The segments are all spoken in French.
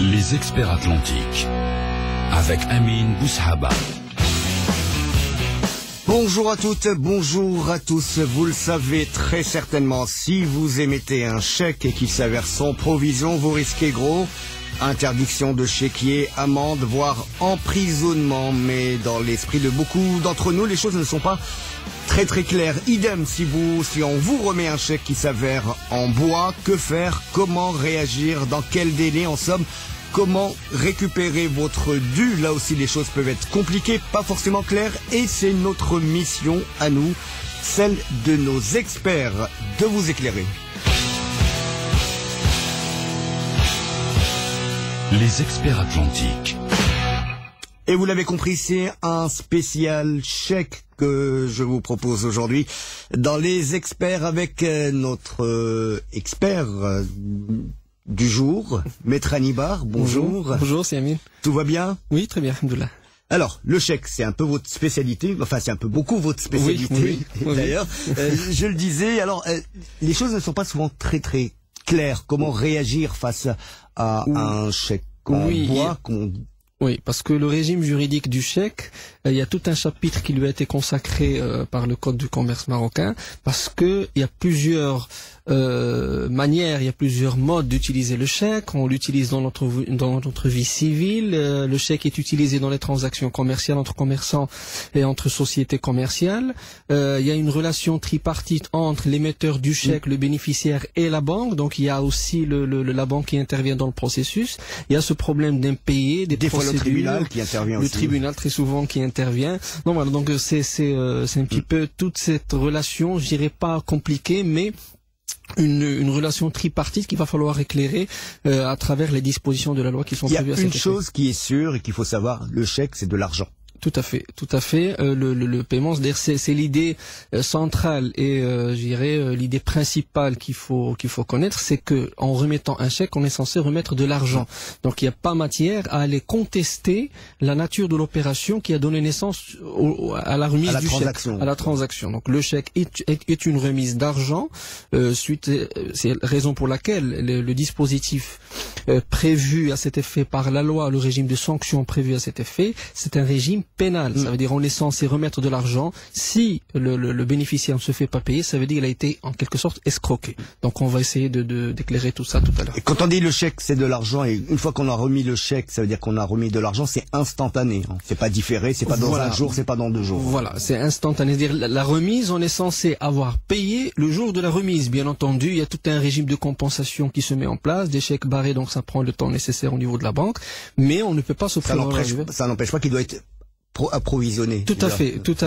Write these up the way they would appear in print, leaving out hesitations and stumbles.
Les experts atlantiques avec Amine Boushaba. Bonjour à toutes, bonjour à tous. Vous le savez très certainement, si vous émettez un chèque et qu'il s'avère sans provision, vous risquez gros. Interdiction de chéquier, amende, voire emprisonnement. Mais dans l'esprit de beaucoup d'entre nous, les choses ne sont pas très claires. Idem si on vous remet un chèque qui s'avère en bois, que faire? Comment réagir? Dans quel délai? En somme, comment récupérer votre dû? Là aussi, les choses peuvent être compliquées, pas forcément claires, et c'est notre mission à nous, celle de nos experts, de vous éclairer. Les experts atlantiques. Et vous l'avez compris, c'est un spécial chèque que je vous propose aujourd'hui dans les experts avec notre expert du jour, Maître Anibar. Bonjour. Bonjour, c'est Amine. Tout va bien? Oui, très bien, alhamdoulilah. Alors, le chèque, c'est un peu votre spécialité, enfin c'est un peu beaucoup votre spécialité, oui. D'ailleurs. Je le disais, alors les choses ne sont pas souvent très claires. Comment réagir face à un chèque en bois Oui, parce que le régime juridique du chèque, il y a tout un chapitre qui lui a été consacré par le Code du commerce marocain, parce que il y a plusieurs manières, il y a plusieurs modes d'utiliser le chèque. On l'utilise dans notre vie civile. Le chèque est utilisé dans les transactions commerciales entre commerçants et entre sociétés commerciales. Il y a une relation tripartite entre l'émetteur du chèque, le bénéficiaire et la banque. Donc il y a aussi la banque qui intervient dans le processus. Il y a ce problème d'impayé, des procédures. Le tribunal qui intervient aussi. Le tribunal très souvent qui intervient. Donc voilà, donc c'est un petit peu toute cette relation, je dirais pas compliquée, mais une relation tripartite qu'il va falloir éclairer à travers les dispositions de la loi qui sont prévues à cet effet. Il y a une chose qui est sûre et qu'il faut savoir, le chèque c'est de l'argent. Tout à fait. Le paiement, c'est l'idée centrale et je dirais l'idée principale qu'il faut connaître, c'est que en remettant un chèque, on est censé remettre de l'argent. Donc il n'y a pas matière à aller contester la nature de l'opération qui a donné naissance à la remise du chèque, à la transaction. Donc le chèque est une remise d'argent. C'est la raison pour laquelle le dispositif prévu à cet effet par la loi, le régime de sanctions prévu à cet effet, c'est un régime pénal. Ça veut dire on est censé remettre de l'argent. Si le bénéficiaire ne se fait pas payer, ça veut dire qu'il a été en quelque sorte escroqué. Donc on va essayer d'éclairer tout ça tout à l'heure. Et quand on dit le chèque c'est de l'argent, et une fois qu'on a remis le chèque, ça veut dire qu'on a remis de l'argent, c'est instantané. C'est pas différé, c'est pas dans un jour, c'est pas dans 2 jours. Voilà, c'est instantané. C'est-à-dire la remise, on est censé avoir payé le jour de la remise. Bien entendu, il y a tout un régime de compensation qui se met en place, des chèques barrés, donc ça prend le temps nécessaire au niveau de la banque, mais on ne peut pas se ça n'empêche pas qu'il doit être approvisionné. Tout à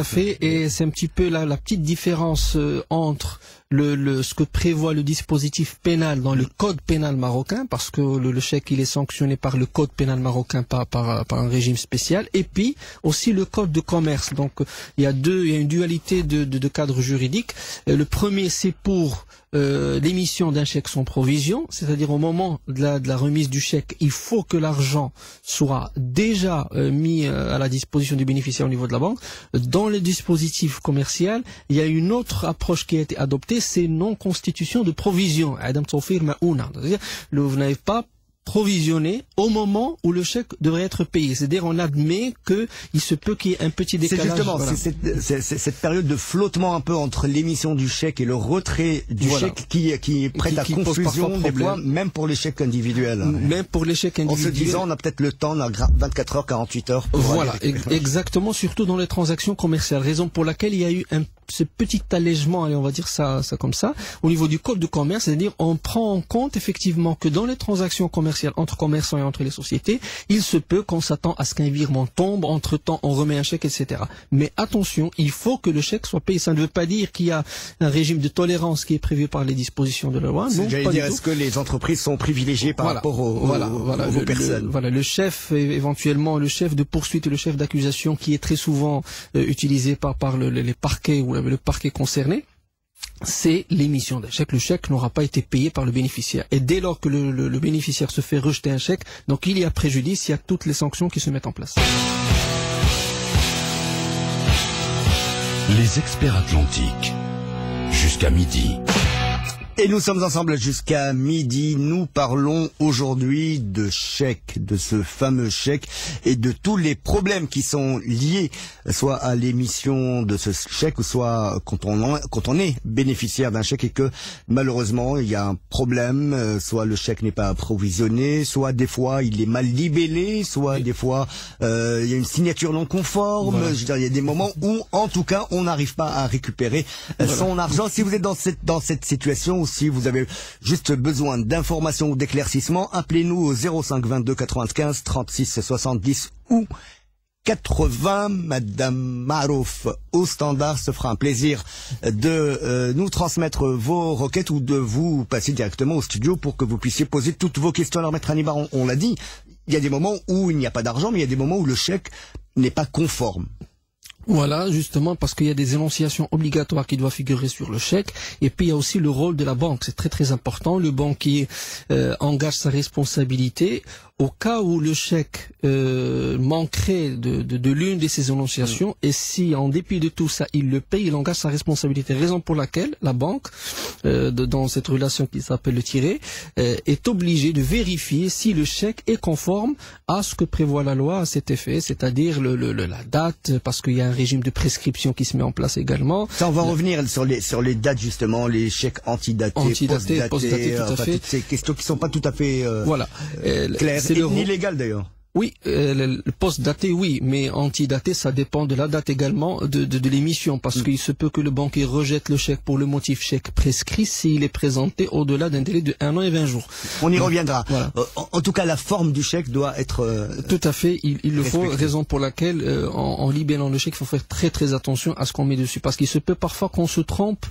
fait. Et c'est un petit peu la petite différence entre ce que prévoit le dispositif pénal dans le code pénal marocain, parce que le chèque il est sanctionné par le code pénal marocain par un régime spécial, et puis aussi le code de commerce. Donc il y a une dualité de cadres juridiques. Le premier c'est pour l'émission d'un chèque sans provision, c'est-à-dire au moment de la remise du chèque, il faut que l'argent soit déjà mis à la disposition du bénéficiaire au niveau de la banque. Dans le dispositif commercial, il y a une autre approche qui a été adoptée, c'est non-constitution de provision. C'est-à-dire, vous n'avez pas provisionné au moment où le chèque devrait être payé. C'est-à-dire, on admet qu'il se peut qu'il y ait un petit décalage. C'est justement cette période de flottement un peu entre l'émission du chèque et le retrait du chèque qui prête à confusion des fois, même pour les chèques individuels. Même pour les chèques individuels. En se disant, on a peut-être le temps, on a 24 heures, 48 heures. Voilà, exactement, surtout dans les transactions commerciales. Raison pour laquelle il y a eu ce petit allègement, allez, on va dire ça comme ça, au niveau du code de commerce, c'est-à-dire on prend en compte effectivement que dans les transactions commerciales entre commerçants et entre les sociétés, il se peut qu'on s'attend à ce qu'un virement tombe, entre-temps on remet un chèque, etc. Mais attention, il faut que le chèque soit payé. Ça ne veut pas dire qu'il y a un régime de tolérance qui est prévu par les dispositions de la loi. Non, j'allais dire, est-ce que les entreprises sont privilégiées par rapport aux personnes? Le chef, éventuellement, le chef de poursuite et le chef d'accusation qui est très souvent utilisé par les parquets ou le parquet concerné, c'est l'émission d'un chèque. Le chèque n'aura pas été payé par le bénéficiaire. Et dès lors que le bénéficiaire se fait rejeter un chèque, donc il y a préjudice, il y a toutes les sanctions qui se mettent en place. Les experts atlantiques, jusqu'à midi. Et nous sommes ensemble jusqu'à midi. Nous parlons aujourd'hui de chèque, de ce fameux chèque et de tous les problèmes qui sont liés soit à l'émission de ce chèque, ou soit quand on est bénéficiaire d'un chèque et que malheureusement il y a un problème, soit le chèque n'est pas approvisionné, soit des fois il est mal libellé, soit des fois il y a une signature non conforme. Voilà. Je veux dire, il y a des moments où en tout cas on n'arrive pas à récupérer son argent. Si vous êtes dans cette situation, ou si vous avez juste besoin d'informations ou d'éclaircissements, appelez-nous au 05 22 95 36 70 ou 80. Madame Marouf au standard se fera un plaisir de nous transmettre vos requêtes ou de vous passer directement au studio pour que vous puissiez poser toutes vos questions. Alors Maître Hannibal, on l'a dit, il y a des moments où il n'y a pas d'argent, mais il y a des moments où le chèque n'est pas conforme. Voilà, justement, parce qu'il y a des énonciations obligatoires qui doivent figurer sur le chèque, et puis il y a aussi le rôle de la banque, c'est très très important. Le banquier engage sa responsabilité au cas où le chèque manquerait de l'une de ces énonciations, et si en dépit de tout ça il le paye, il engage sa responsabilité. Raison pour laquelle la banque, dans cette relation qui s'appelle le tiré, est obligée de vérifier si le chèque est conforme à ce que prévoit la loi à cet effet, c'est-à-dire la date, parce qu'il y a un régime de prescription qui se met en place également. Ça, on va revenir sur les dates, justement, les chèques antidatés, post-datés, tout à fait. Toutes ces questions qui sont pas tout à fait claires, et ni légales d'ailleurs. Oui, le post-daté, oui, mais anti-daté, ça dépend de la date également de l'émission, parce qu'il se peut que le banquier rejette le chèque pour le motif chèque prescrit s'il est présenté au-delà d'un délai de 1 an et 20 jours. On y reviendra. Voilà. En tout cas, la forme du chèque doit être tout à fait, il le faut, raison pour laquelle, en libellant le chèque, il faut faire très très attention à ce qu'on met dessus, parce qu'il se peut parfois qu'on se trompe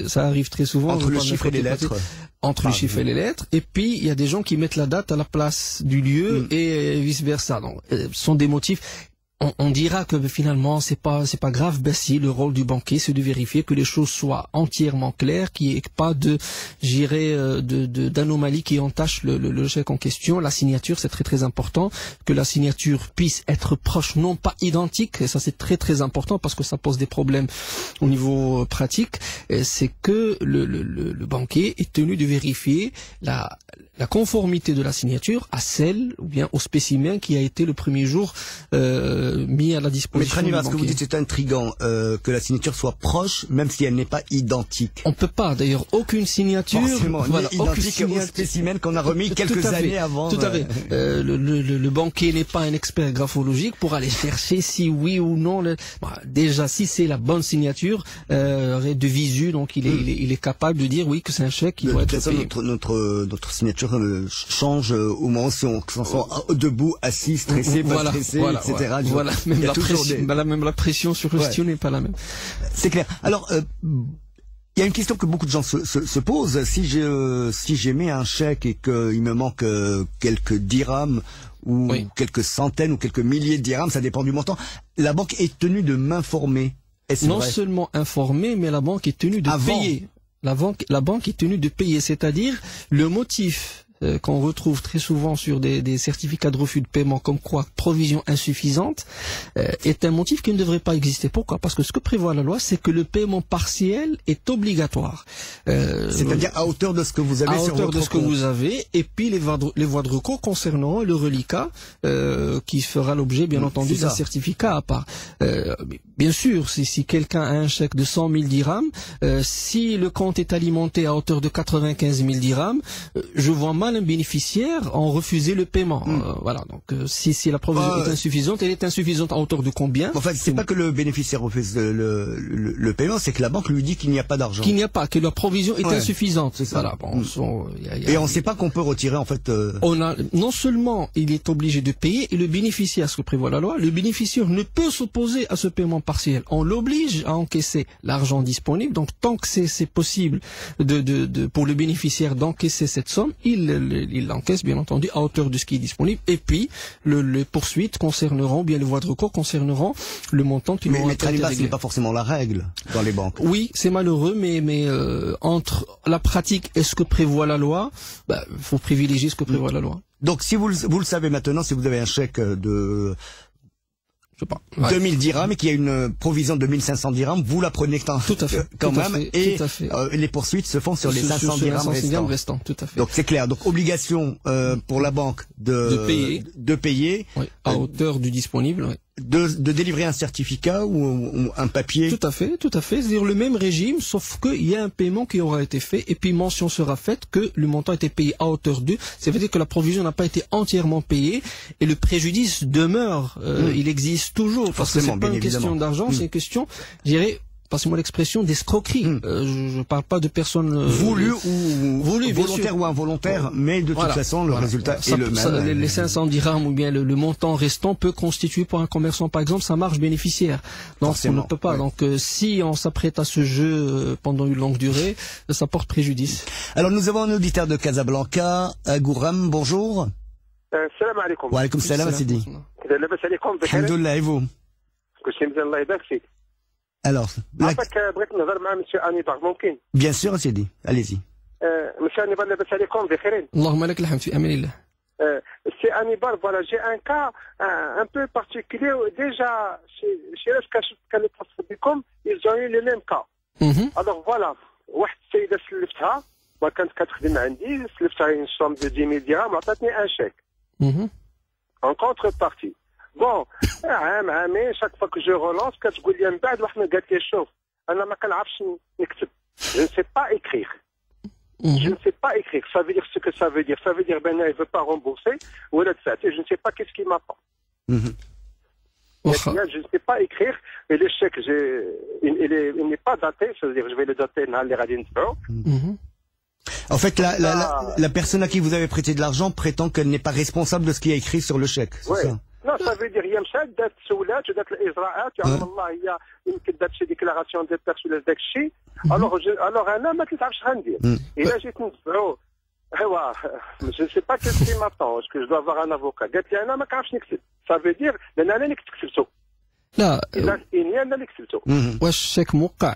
ça arrive très souvent. Entre le chiffre et les lettres. Entre les chiffres et les lettres, et puis il y a des gens qui mettent la date à la place du lieu et vice versa. Donc, ce sont des motifs. On dira que finalement c'est pas grave. Ben si, le rôle du banquier c'est de vérifier que les choses soient entièrement claires, qu'il n'y ait pas d'anomalie qui entache le chèque en question. La signature, c'est très très important, que la signature puisse être proche, non pas identique, et ça c'est très très important parce que ça pose des problèmes au niveau pratique. C'est que le banquier est tenu de vérifier la conformité de la signature à celle ou bien au spécimen qui a été le premier jour mis à la disposition du banquier. Ce que vous dites, c'est intriguant, que la signature soit proche, même si elle n'est pas identique. On peut pas, d'ailleurs, aucune signature identique au spécimen qu'on a remis quelques années avant. Tout à fait. Le banquier n'est pas un expert graphologique pour aller chercher si oui ou non. Déjà, si c'est la bonne signature de visu, donc il est capable de dire oui que c'est un chèque qui doit être payé. Notre signature change au moment si on se sent debout, assis, stressé, pas stressé, etc. Voilà, même la pression sur le stylo n'est pas la même. C'est clair. Alors, il y a une question que beaucoup de gens se posent. Si j'émets un chèque et qu'il me manque quelques dirhams ou quelques centaines ou quelques milliers de dirhams, ça dépend du montant, la banque est tenue de m'informer. Non seulement informer, mais la banque est tenue de payer. La banque est tenue de payer, c'est-à-dire le motif qu'on retrouve très souvent sur des certificats de refus de paiement comme quoi provision insuffisante est un motif qui ne devrait pas exister. Pourquoi? Parce que ce que prévoit la loi, c'est que le paiement partiel est obligatoire. C'est-à-dire à hauteur de ce que vous avez sur votre compte. À hauteur de ce que vous avez, et puis les voies de recours concernant le reliquat qui fera l'objet, bien entendu, d'un certificat à part. Bien sûr, si quelqu'un a un chèque de 100 000 dirhams, si le compte est alimenté à hauteur de 95 000 dirhams, je vois mal un bénéficiaire en refuser le paiement. Voilà. Donc, si la provision est insuffisante, elle est insuffisante à hauteur de combien? En fait, c'est pas que le bénéficiaire refuse le paiement, c'est que la banque lui dit qu'il n'y a pas d'argent. Qu'il n'y a pas, que la provision est insuffisante. C'est ça. Voilà. Et on ne sait pas qu'on peut retirer, en fait. Non seulement il est obligé de payer, et le bénéficiaire, ce que prévoit la loi, le bénéficiaire ne peut s'opposer à ce paiement partiel. On l'oblige à encaisser l'argent disponible. Donc, tant que c'est possible pour le bénéficiaire d'encaisser cette somme, il l'encaisse bien entendu à hauteur de ce qui est disponible, et puis les poursuites concerneront, bien les voies de recours concerneront le montant qui aura été réglé. Ce n'est pas forcément la règle dans les banques. Oui, c'est malheureux, mais entre la pratique et ce que prévoit la loi, faut privilégier ce que prévoit la loi. Donc si vous le savez maintenant, si vous avez un chèque de je sais pas. Ouais. 2000 dirhams et qu'il y a une provision de 1500 dirhams, vous la prenez quand même. Et les poursuites se font sur les 500 dirhams restants. Tout à fait. Donc c'est clair. Donc obligation pour la banque de payer oui, à hauteur du disponible. Oui. De délivrer un certificat ou un papier. Tout à fait. C'est-à-dire le même régime, sauf qu'il y a un paiement qui aura été fait et puis mention sera faite que le montant a été payé à hauteur de. Ça veut dire que la provision n'a pas été entièrement payée et le préjudice demeure. Il existe toujours parce que c'est pas une question d'argent, c'est une question, je dirais, passez-moi l'expression, d'escroquerie. Je parle pas de personnes voulues ou volontaires ou involontaires, mais de toute façon le résultat est le même. Les 500 dirhams ou bien le montant restant peut constituer pour un commerçant par exemple sa marge bénéficiaire. Donc on ne peut pas. Donc si on s'apprête à ce jeu pendant une longue durée, ça porte préjudice. Alors nous avons un auditeur de Casablanca, Gouram, bonjour. Salam alaikum. Wa alaikum salam Sidi. Alhamdulillah, et vous? Alors, bien sûr, Sidi, allez-y. Monsieur Hannibal, لاباس عليكم بخير. اللهم لك الحمد في امان الله. C'est Hannibal, voilà, j'ai un cas un peu particulier. Déjà, chez Raskas, ils ont eu le même cas. Alors voilà, واحد السيدة سلفتها وكانت كتخدم عندي، سلفتها une somme de 10 000 dirhams وعطاتني un chèque. En contrepartie. Bon, عامين chaque fois que je relance كتقول لي من بعد واحد قالت لي شوف انا ما كنعرفش نكتب. Je ne sais pas écrire. Je ne sais pas écrire. Ça veut dire ce que ça veut dire. Ça veut dire ben il veut pas rembourser ou je ne sais pas qu'est-ce qui m'attend. Je ne sais pas écrire et le chèque il n'est pas daté, c'est-à-dire je vais le dater dans les radines. En fait, la personne à qui vous avez prêté de l'argent prétend qu'elle n'est pas responsable de ce qui est écrit sur le chèque. C'est ça? Non, ça veut dire يمشات دات السولات ودات الاجراءات يعلم الله هي يمكن دات شي ديكلاراسيون ديال تاكس ولا داك الشيء الوغ انا ما كنعرفش غندير الا جيت نتبعو ايوا جو سي با كيسكي ماتون اسكو جو دو افوار ان افوكا قالت لي انا ما كنعرفش نكتب سا في دير لان انا اللي كتبتو لا اني انا اللي كتبتو واش الشيك موقع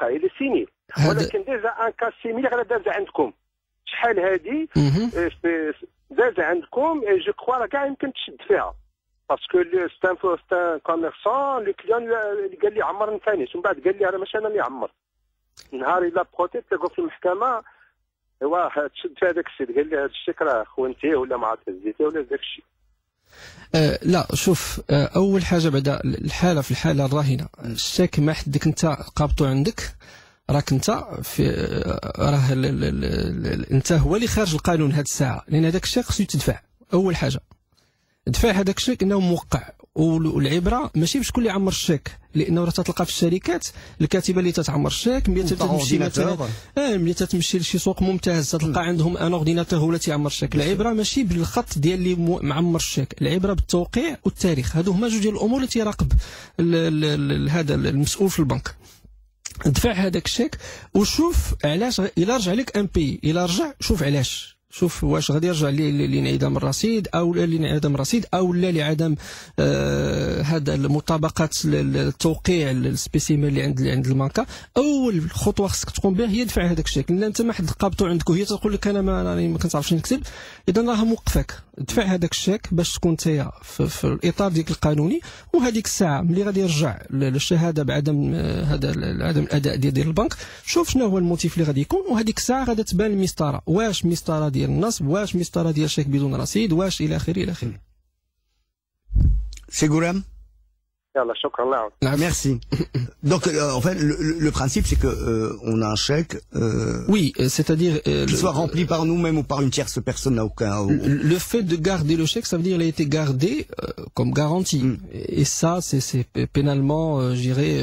الى سيني ولكن ديجا ان كا سيميلير على دازا عندكم شحال هادي داز عندكم اي جو كخوا راه كاع يمكن تشد فيها باسكو سي ان كوميرسون لو كليون اللي قال لي عمر ثاني ومن بعد قال لي انا ماشي انا اللي عمر نهار الا بروتي تلاقوا في المحكمه ايوا تشد في هذاك السيد قال لي هذا الشيك راه خونتيه ولا ما عرفت هزيتيه ولا داك الشيء. لا شوف اول حاجه بعد في الحاله الراهنه الشيك ما حدك انت قابطو عندك راك انت في انت هو اللي خارج القانون هذه الساعه لان هذاك الشيك خصو يتدفع. اول حاجه دفع هذاك الشيك انه موقع والعبره ماشي بشكون اللي عمر الشيك لانه راه تتلقى في الشركات الكاتبه اللي تتعمر الشيك ملي تمشي مثلا ملي تمشي لشي سوق ممتاز تلقى عندهم ان اورديناتور هو اللي تيعمر الشيك. العبره ماشي بالخط ديال اللي معمر الشيك، العبره بالتوقيع والتاريخ. هادو هما جوج ديال الامور اللي تيراقب هذا المسؤول في البنك. دفع هذاك الشيك وشوف علاش الا رجع لك ان بي، الا رجع شوف علاش، شوف واش غادي يرجع لانعدام الرصيد او لانعدام الرصيد او لا لعدم هذا المطابقه التوقيع السبيسيمين اللي عند الماركه. اول خطوه خصك تقوم بها هي دفع هذاك الشيك، لان انت ما حد قابطو عندك وهي تقول لك انا ما كنعرفش نكتب، اذا راها موقفك. دفع هذاك الشيك باش تكون نتايا في الاطار ديك القانوني، وهذيك الساعه ملي غادي يرجع للشهاده بعدم هذا عدم الاداء ديال البنك، شوف شنو هو الموتيف اللي غادي يكون، وهذيك الساعه غادي تبان المسطره، واش مسطره ديال النصب، واش مسطره ديال شيك بدون رصيد، واش الى اخره الى اخره. C'est Gouram. Yallah, shukran. Merci. Donc, en fait, le principe, c'est que on a un chèque. Oui, c'est-à-dire qu'il soit rempli par nous-mêmes ou par une tierce personne n'a aucun. Le fait de garder le chèque, ça veut dire qu'il a été gardé comme garantie. Et ça, c'est pénalement, je dirais,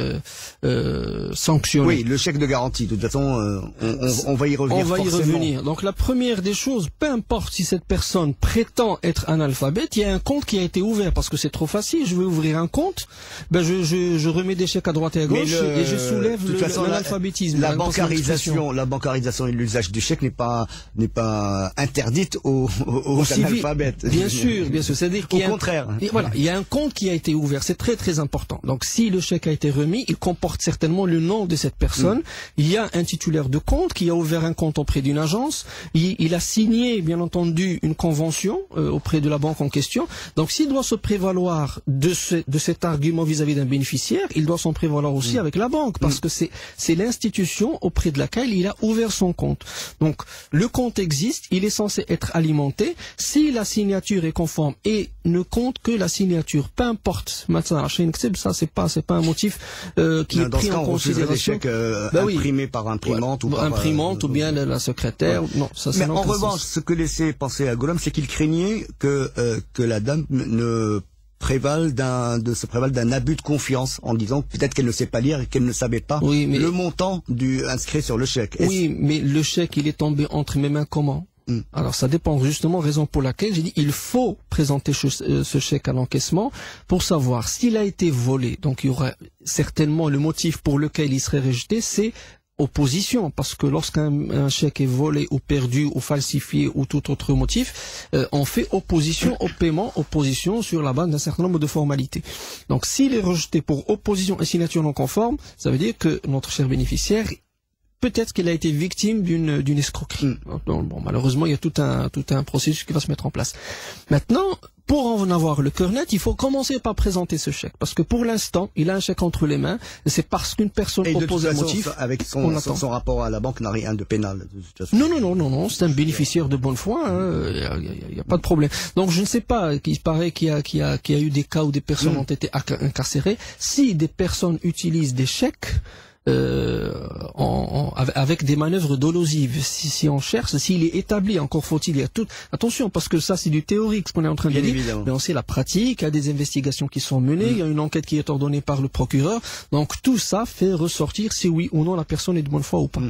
sanctionné. Oui, le chèque de garantie. De toute façon, on va y revenir. On va y revenir. Donc, la première des choses, peu importe si cette personne prétend être analphabète, il y a un compte qui a été ouvert parce que c'est trop facile. Je vais ouvrir un compte. Ben je remets des chèques à droite et à gauche et je soulève l'analphabétisme. La bancarisation et l'usage du chèque n'est pas interdite aux analphabètes. Bien sûr. C'est-à-dire au contraire. Voilà, il y a un compte qui a été ouvert, c'est très très important. Donc si le chèque a été remis, il comporte certainement le nom de cette personne. Il y a un titulaire de compte qui a ouvert un compte auprès d'une agence. Il a signé, bien entendu, une convention auprès de la banque en question. Donc s'il doit se prévaloir de cet argument vis-à-vis d'un bénéficiaire, il doit s'en prévaloir aussi avec la banque, parce que c'est l'institution auprès de laquelle il a ouvert son compte. Donc le compte existe, il est censé être alimenté. Si la signature est conforme et ne compte que la signature, peu importe. Maintenant, ça c'est pas un motif qui est pris en considération. Des chèques imprimés par imprimante ou bien la secrétaire. Ouais. Non, ça. Mais en revanche, ce que laissait penser à Golom, c'est qu'il craignait que la dame ne prévale d'un abus de confiance, en disant peut-être qu'elle ne sait pas lire et qu'elle ne savait pas le montant inscrit sur le chèque. Oui, mais le chèque, il est tombé entre mes mains comment? Alors ça dépend justement, raison pour laquelle j'ai dit il faut présenter ce chèque à l'encaissement pour savoir s'il a été volé. Donc il y aura certainement le motif pour lequel il serait rejeté, c'est opposition, parce que lorsqu'un chèque est volé ou perdu ou falsifié ou tout autre motif, on fait opposition au paiement, opposition sur la base d'un certain nombre de formalités. Donc s'il est rejeté pour opposition et signature non conforme, ça veut dire que notre cher bénéficiaire, peut-être qu'il a été victime d'une escroquerie. Bon, malheureusement, il y a tout un processus qui va se mettre en place. Maintenant, pour en avoir le cœur net, il faut commencer par présenter ce chèque. Parce que pour l'instant, il a un chèque entre les mains. C'est parce qu'une personne propose un motif. Avec son rapport à la banque n'a rien de pénal. Non. C'est un bénéficiaire de bonne foi. Il y a pas de problème. Donc je ne sais pas. Il paraît qu'il y a eu des cas où des personnes ont été incarcérées. Si des personnes utilisent des chèques avec des manœuvres dolosives, si on cherche, s'il est établi, encore faut-il y a tout. Attention, parce que ça c'est du théorique ce qu'on est en train de dire, mais on sait la pratique, il y a des investigations qui sont menées, il y a une enquête qui est ordonnée par le procureur, donc tout ça fait ressortir si oui ou non la personne est de bonne foi ou pas.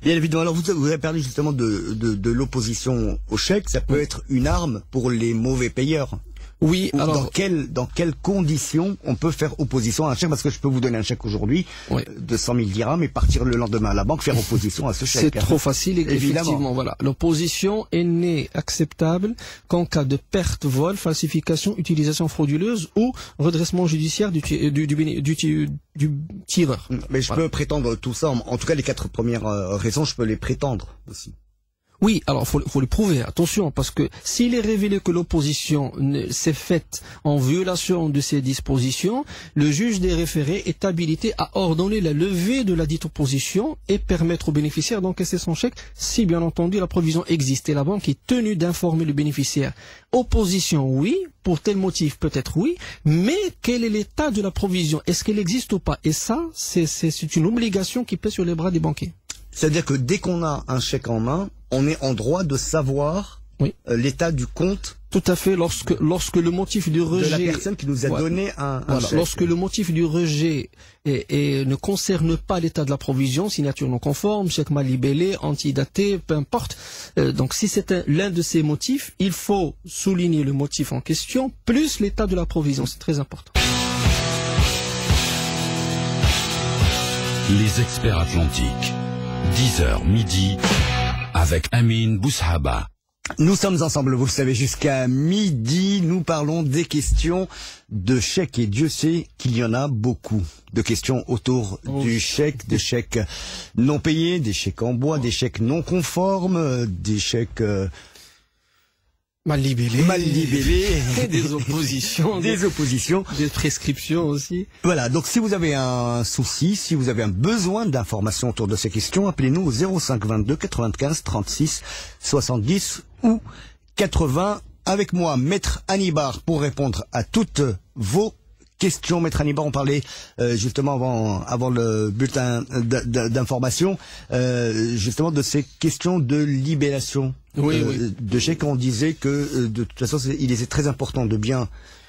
Bien évidemment, alors vous avez parlé justement de l'opposition au chèque, ça peut être une arme pour les mauvais payeurs. Oui, alors dans quelles conditions on peut faire opposition à un chèque? Parce que je peux vous donner un chèque aujourd'hui de 100 000 dirhams et partir le lendemain à la banque faire opposition à ce chèque. C'est trop facile, effectivement. Voilà, l'opposition n'est acceptable qu'en cas de perte, vol, falsification, utilisation frauduleuse ou redressement judiciaire du tireur. Mais je peux prétendre tout ça. En tout cas, les 4 premières raisons, je peux les prétendre aussi. Oui, alors faut le prouver, attention, parce que s'il est révélé que l'opposition s'est faite en violation de ces dispositions, le juge des référés est habilité à ordonner la levée de la dite opposition et permettre au bénéficiaire d'encaisser son chèque si bien entendu la provision existe et la banque est tenue d'informer le bénéficiaire. Opposition, oui, pour tel motif peut-être oui, mais quel est l'état de la provision? Est-ce qu'elle existe ou pas? Et ça, c'est une obligation qui pèse sur les bras des banquiers. C'est-à-dire que dès qu'on a un chèque en main, on est en droit de savoir l'état du compte. Tout à fait. Lorsque le motif du rejet de la personne qui nous a donné un chèque. Lorsque le motif du rejet ne concerne pas l'état de la provision, signature non conforme, chèque mal libellé, antidaté, peu importe. Donc si c'est l'un de ces motifs, il faut souligner le motif en question plus l'état de la provision. C'est très important. Les experts atlantiques. 10h midi avec Amine Boushaba. Nous sommes ensemble, vous le savez, jusqu'à midi. Nous parlons des questions de chèques et Dieu sait qu'il y en a beaucoup de questions autour du chèque, des chèques non payés, des chèques en bois, des chèques non conformes, des chèques mal libellés, des oppositions, des prescriptions aussi. Voilà, donc si vous avez un souci, si vous avez un besoin d'informations autour de ces questions, appelez-nous au 05 22 95 36 70 ou 80. Avec moi, Maître Hannibal, pour répondre à toutes vos questions. Maître Hannibal, on parlait justement avant le bulletin d'information, justement de ces questions de libellation de chèques. On disait que de toute façon, il est très important de bien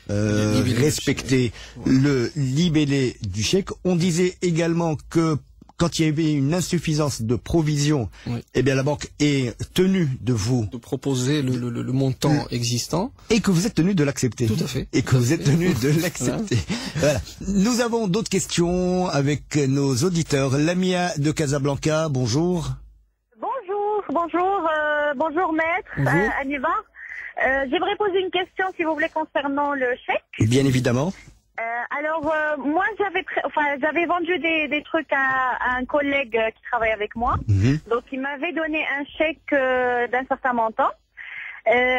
respecter le libellé du chèque. On disait également que quand il y avait une insuffisance de provision, eh bien la banque est tenue de vous proposer le montant existant et que vous êtes tenu de l'accepter. Tout à fait. Et que vous êtes tenu de l'accepter. Voilà. Nous avons d'autres questions avec nos auditeurs. Lamia de Casablanca, bonjour. Bonjour maître, Aniva. J'aimerais poser une question, si vous voulez, concernant le chèque. Bien évidemment. Moi, j'avais vendu des trucs à un collègue qui travaille avec moi. Donc, il m'avait donné un chèque d'un certain montant.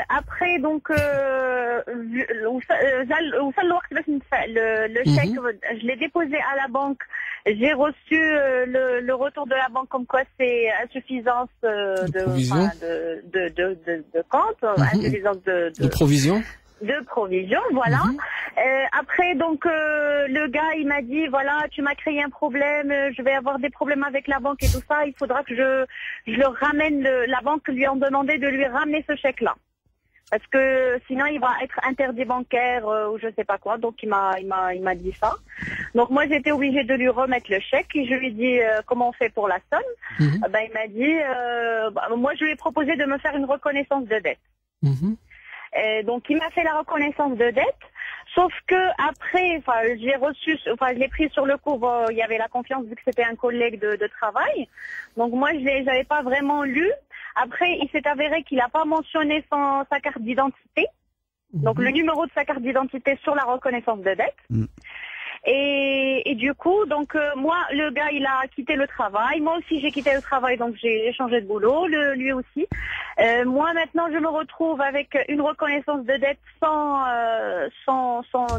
Après, donc, le chèque, je l'ai déposé à la banque. J'ai reçu le retour de la banque comme quoi c'est insuffisance de compte, insuffisance de provision. De provision, voilà. Après, donc, le gars, il m'a dit, voilà, tu m'as créé un problème, je vais avoir des problèmes avec la banque et tout ça, il faudra que je le ramène, la banque lui a demandé de lui ramener ce chèque-là. Parce que sinon, il va être interdit bancaire ou je sais pas quoi, donc il m'a dit ça. Donc moi, j'étais obligée de lui remettre le chèque et je lui ai dit, comment on fait pour la somme? Il m'a dit, moi, je lui ai proposé de me faire une reconnaissance de dette. Donc il m'a fait la reconnaissance de dette, sauf que après, je l'ai pris sur le coup. Il y avait la confiance vu que c'était un collègue de travail. Donc moi j'avais pas vraiment lu. Après il s'est avéré qu'il n'a pas mentionné sa carte d'identité, donc le numéro de sa carte d'identité sur la reconnaissance de dette. Et du coup, donc moi, le gars, il a quitté le travail. Moi aussi, j'ai quitté le travail, donc j'ai changé de boulot. Lui aussi. Moi, maintenant, je me retrouve avec une reconnaissance de dette sans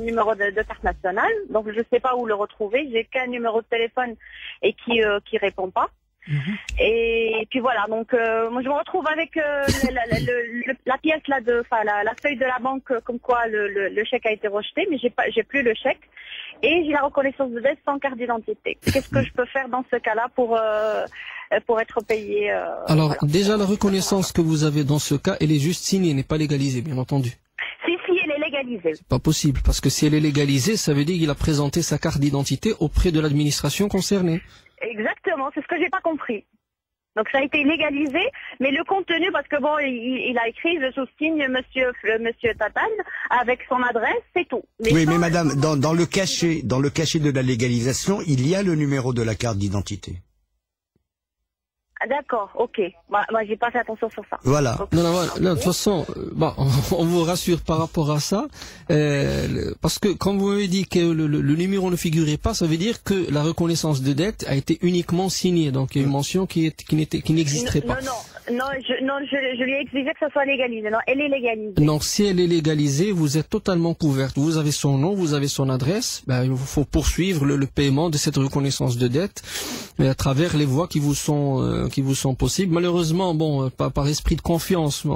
numéro de carte nationale. Donc, je sais pas où le retrouver. J'ai qu'un numéro de téléphone et qui répond pas. Et puis voilà, donc moi je me retrouve avec la pièce là la feuille de la banque comme quoi le chèque a été rejeté, mais j'ai plus le chèque et j'ai la reconnaissance de dette sans carte d'identité. Qu'est-ce que je peux faire dans ce cas-là pour être payé Alors voilà. Déjà la reconnaissance que vous avez dans ce cas, elle est juste signée, n'est pas légalisée, bien entendu. Si elle est légalisée. C'est pas possible, parce que si elle est légalisée, ça veut dire qu'il a présenté sa carte d'identité auprès de l'administration concernée. Exactement, c'est ce que j'ai pas compris. Donc ça a été légalisé, mais le contenu, parce que bon, il a écrit, je sous-signe Monsieur Tatane avec son adresse, c'est tout. Mais mais madame, dans le cachet de la légalisation, il y a le numéro de la carte d'identité. Ah, d'accord, ok. Moi, j'ai pas fait attention sur ça. Voilà. Okay. Non, de toute façon, on vous rassure par rapport à ça, parce que quand vous m'avez dit que le numéro ne figurait pas, ça veut dire que la reconnaissance de dette a été uniquement signée, donc il y a une mention qui n'existerait pas. Je lui ai exigé que ça soit légalisé. Non, elle est légalisée. Donc si elle est légalisée, vous êtes totalement couverte. Vous avez son nom, vous avez son adresse. Il faut poursuivre le paiement de cette reconnaissance de dette, mais à travers les voies qui vous sont possibles. Malheureusement, par esprit de confiance,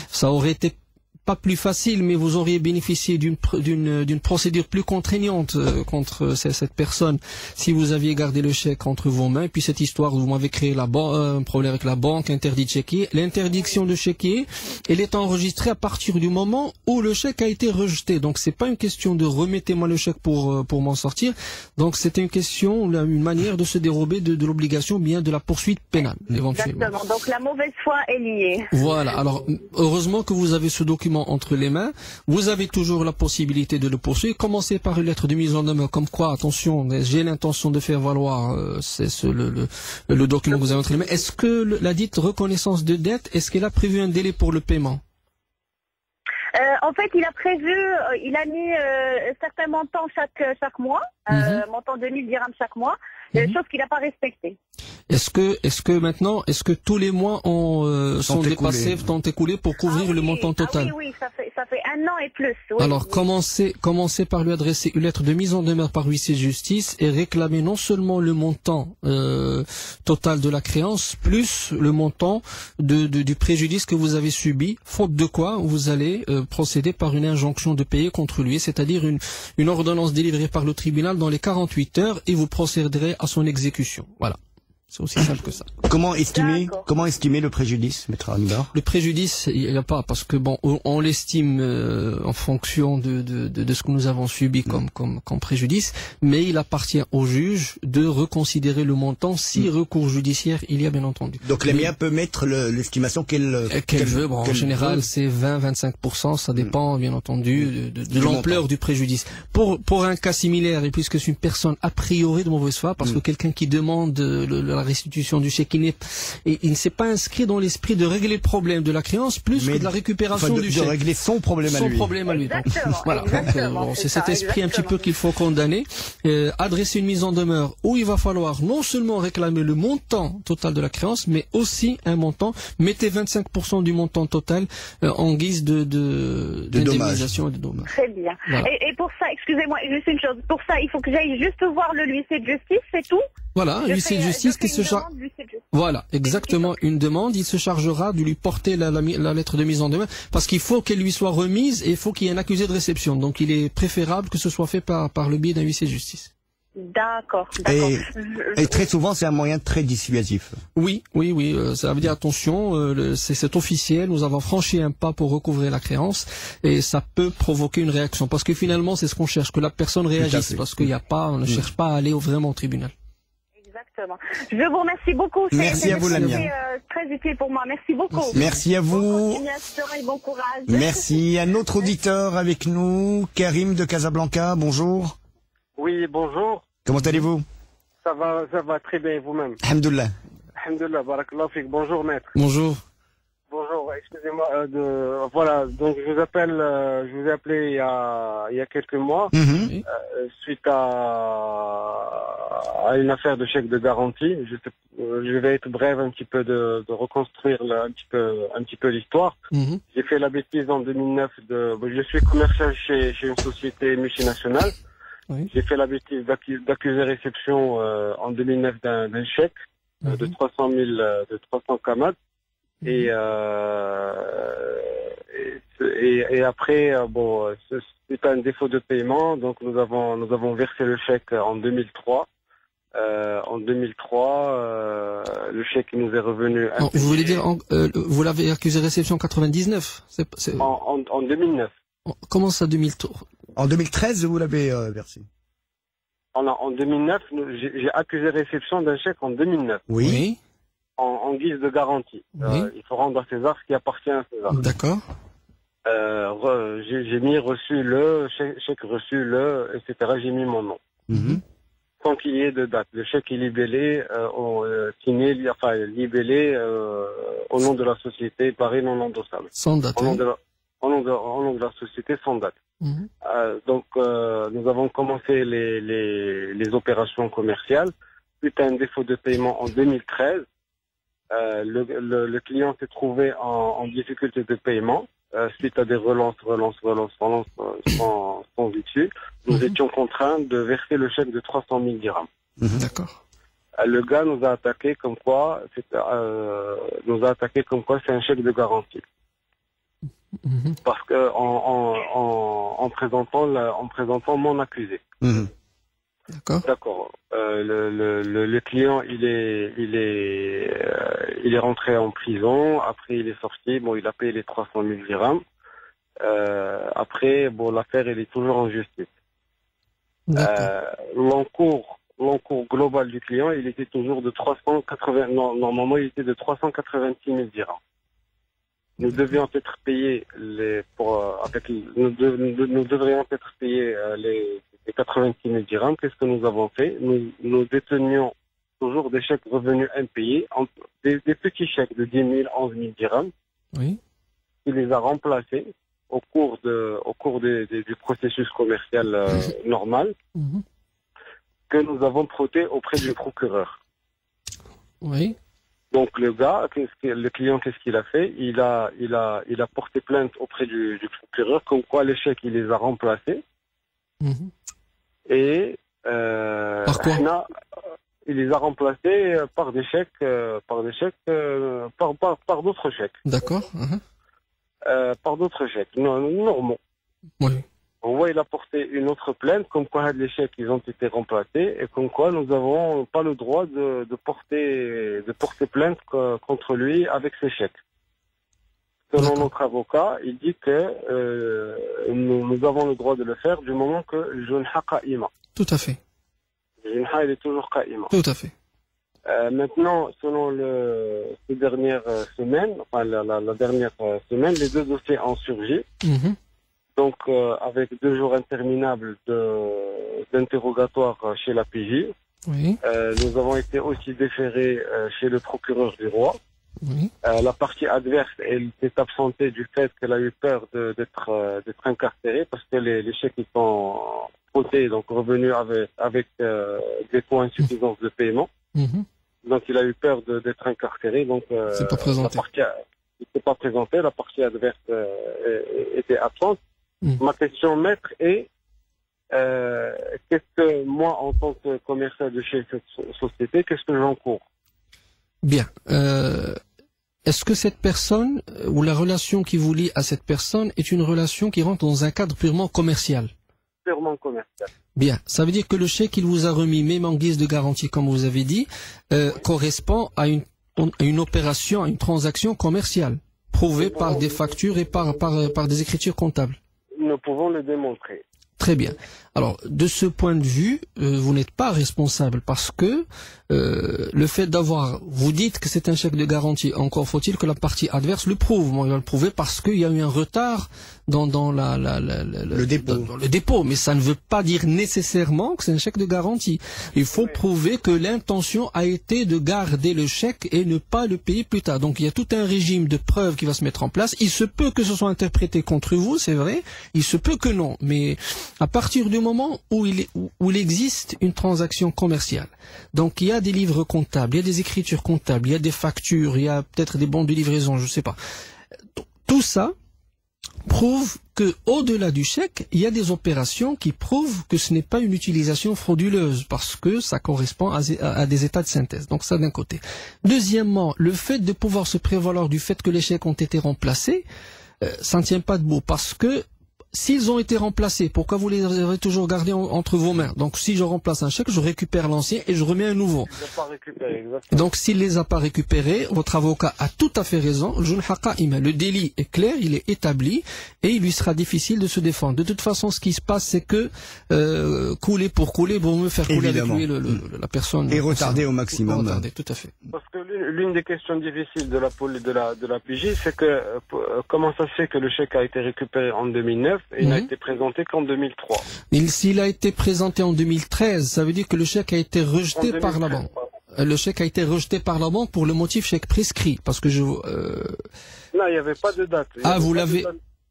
ça aurait été pas plus facile, mais vous auriez bénéficié d'une procédure plus contraignante contre cette personne si vous aviez gardé le chèque entre vos mains. Et puis cette histoire où vous m'avez créé un problème avec la banque, interdit de chéquier. L'interdiction de chéquier, elle est enregistrée à partir du moment où le chèque a été rejeté. Donc c'est pas une question de remettez-moi le chèque pour m'en sortir. Donc c'était une question, une manière de se dérober de l'obligation, bien de la poursuite pénale éventuellement. Exactement. Donc la mauvaise foi est liée. Voilà. Alors heureusement que vous avez ce document entre les mains, vous avez toujours la possibilité de le poursuivre. Commencez par une lettre de mise en demeure, comme quoi, attention, j'ai l'intention de faire valoir le document que vous avez entre les mains. Est-ce que la dite reconnaissance de dette, est-ce qu'elle a prévu un délai pour le paiement? En fait, il a mis certains montants chaque mois, montant de 1000 dirhams chaque mois, chose qu'il n'a pas respectée. Est-ce que tous les mois sont dépassés, sont écoulés pour couvrir le montant total? Oui, ça fait un an et plus. Oui, alors commencez par lui adresser une lettre de mise en demeure par huissier de justice et réclamer non seulement le montant total de la créance plus le montant du préjudice que vous avez subi, faute de quoi vous allez procéder par une injonction de payer contre lui, c'est-à-dire une ordonnance délivrée par le tribunal dans les 48 heures et vous procéderez à son exécution. Voilà. C'est aussi simple que ça. Comment estimer le préjudice, maître Hanibar? Le préjudice, il n'y a pas, parce que bon, on l'estime en fonction de ce que nous avons subi comme préjudice, mais il appartient au juge de reconsidérer le montant si recours judiciaire il y a, bien entendu. Donc l'EMIA peut mettre l'estimation qu'elle veut. Bon, en général, c'est 20-25%, ça dépend bien entendu de l'ampleur du préjudice. Pour un cas similaire, et puisque c'est une personne a priori de mauvaise foi, parce que quelqu'un qui demande la restitution du chèque, il ne s'est pas inscrit dans l'esprit de régler le problème de la créance plus que de la récupération du chèque. De régler son problème à lui. Exactement. Voilà. C'est cet esprit un petit peu qu'il faut condamner. Adresser une mise en demeure où il va falloir non seulement réclamer le montant total de la créance, mais aussi un montant. Mettez 25% du montant total en guise d'indemnisation et de dommages. Très bien. Voilà. Et pour ça, excusez-moi, juste une chose. Pour ça, il faut que j'aille juste voir le huissier de justice, c'est tout? Voilà, un huissier de justice qui se charge. Voilà, exactement, une demande. Il se chargera de lui porter la lettre de mise en demeure, parce qu'il faut qu'elle lui soit remise et il faut qu'il y ait un accusé de réception. Donc, il est préférable que ce soit fait par le biais d'un huissier de justice. D'accord. Et très souvent, c'est un moyen très dissuasif. Oui. Ça veut dire attention, c'est officiel. Nous avons franchi un pas pour recouvrer la créance et ça peut provoquer une réaction, parce que finalement, c'est ce qu'on cherche, que la personne réagisse, parce qu'il n'y a pas, on ne cherche pas à aller vraiment au tribunal. Exactement. Je vous remercie beaucoup. Merci à vous, Lamia. Très utile pour moi. Merci beaucoup. Merci à vous. Bonne continuation et bon courage. Merci. Un autre auditeur avec nous, Karim de Casablanca. Bonjour. Oui, bonjour. Comment allez-vous? Ça va très bien, vous-même. Alhamdoulilah. Alhamdoulilah, barakallahu fik. Bonjour, maître. Bonjour. Bonjour, excusez-moi. Voilà, donc je vous ai appelé il y a quelques mois, suite à une affaire de chèque de garantie. Je vais être bref un petit peu de reconstruire un petit peu l'histoire. J'ai fait la bêtise en 2009 je suis commercial chez une société multinationale. Oui. J'ai fait la bêtise d'accuser réception en 2009 d'un chèque de 300 kamad. Et après, c'est un défaut de paiement, donc nous avons versé le chèque en 2003. En 2003, le chèque nous est revenu. Vous voulez dire, vous l'avez accusé réception en 99? En 2009. Comment ça, 2003? En 2013, vous l'avez versé. En 2009, j'ai accusé réception d'un chèque en 2009. Oui. En guise de garantie. Oui. Il faut rendre à César ce qui appartient à César. D'accord. J'ai mis reçu le, chèque reçu le, etc. J'ai mis mon nom. Sans qu'il y ait de date. Le chèque est libellé, signé, libellé au nom de la société, Paris non endossable. Sans date. Au nom de la société, sans date. Donc, nous avons commencé les opérations commerciales. Suite à un défaut de paiement en 2013, le client s'est trouvé en difficulté de paiement suite à des relances sans issue. Nous étions contraints de verser le chèque de 300 000 dirhams. D'accord. Le gars nous a attaqué comme quoi c'est un chèque de garantie. Parce que en présentant mon accusé. D'accord. Le client il est rentré en prison. Après il est sorti. Bon, il a payé les 300 000 dirhams. Après, l'affaire elle est toujours en justice. L'encours global du client il était toujours de 380. Normalement il était de 386 000 dirhams. Nous devions être payés nous devrions être payés les 86 000 dirhams. Qu'est-ce que nous avons fait? Nous détenions toujours des chèques revenus impayés, des petits chèques de 10 000, 11 000 dirhams. Oui. Il les a remplacés au cours du processus commercial normal que nous avons trotté auprès du procureur. Oui. Donc le client, qu'est-ce qu'il a fait? Il a porté plainte auprès du procureur, comme quoi les chèques il les a remplacés. Et par quoi? Il les a remplacés par d'autres chèques. D'accord. Par d'autres chèques normaux. Oui. il a porté une autre plainte, comme quoi les chèques ils ont été remplacés et comme quoi nous n'avons pas le droit de porter plainte contre lui avec ces chèques. Selon notre avocat, il dit que nous avons le droit de le faire du moment que le junha qaïma. Tout à fait. Le junha, il est toujours qaïma. Tout à fait. Maintenant, selon ces dernières semaines, enfin la dernière semaine, les deux dossiers ont surgi. Donc, avec 2 jours interminables d'interrogatoire chez la PJ. Oui. Nous avons été aussi déférés chez le procureur du roi. Oui. La partie adverse, elle s'est absentée du fait qu'elle a eu peur d'être incarcérée parce que les chèques ils sont posés, donc revenus avec des taux insuffisants de paiement. Donc il a eu peur d'être incarcéré. Donc c'est pas présenté. Il s'est pas présenté. La partie adverse était absente. Ma question, maître, est qu'est-ce que moi, en tant que commercial de chez cette société, qu'est-ce que j'encours? Bien. Est-ce que cette personne ou la relation qui vous lie à cette personne est une relation qui rentre dans un cadre purement commercial? Purement commercial. Bien. Ça veut dire que le chèque qu'il vous a remis, même en guise de garantie, comme vous avez dit, correspond à une opération, à une transaction commerciale, prouvée par des factures et par des écritures comptables. Nous pouvons le démontrer. Très bien. Alors, de ce point de vue, vous n'êtes pas responsable parce que le fait vous dites que c'est un chèque de garantie, encore faut-il que la partie adverse le prouve. Moi, il va le prouver parce qu'il y a eu un retard dans le dépôt. Mais ça ne veut pas dire nécessairement que c'est un chèque de garantie. Il faut prouver que l'intention a été de garder le chèque et ne pas le payer plus tard. Donc, il y a tout un régime de preuves qui va se mettre en place. Il se peut que ce soit interprété contre vous, c'est vrai. Il se peut que non. Mais à partir du moment où il existe une transaction commerciale, donc il y a des livres comptables, il y a des écritures comptables, il y a des factures, il y a peut-être des bons de livraison, je ne sais pas. Tout ça prouve que, au-delà du chèque, il y a des opérations qui prouvent que ce n'est pas une utilisation frauduleuse parce que ça correspond à des états de synthèse. Donc ça d'un côté. Deuxièmement, le fait de pouvoir se prévaloir du fait que les chèques ont été remplacés, ça ne tient pas debout parce que s'ils ont été remplacés, pourquoi vous les avez toujours gardés entre vos mains? Donc si je remplace un chèque, je récupère l'ancien et je remets un nouveau. Donc s'il les a pas récupérés, votre avocat a tout à fait raison. Le délit est clair, il est établi et il lui sera difficile de se défendre. De toute façon, ce qui se passe, c'est que couler pour couler, pour me faire couler évidemment avec lui la personne. Et retarder au maximum. Retarder, tout à fait. Parce que l'une des questions difficiles de la PJ, c'est que comment ça se fait que le chèque a été récupéré en 2009 et il n'a été présenté qu'en 2003. S'il a été présenté en 2013, ça veut dire que le chèque a été rejeté par la banque. Le chèque a été rejeté par la banque pour le motif chèque prescrit. Parce que non, il n'y avait pas de date. Vous l'avez...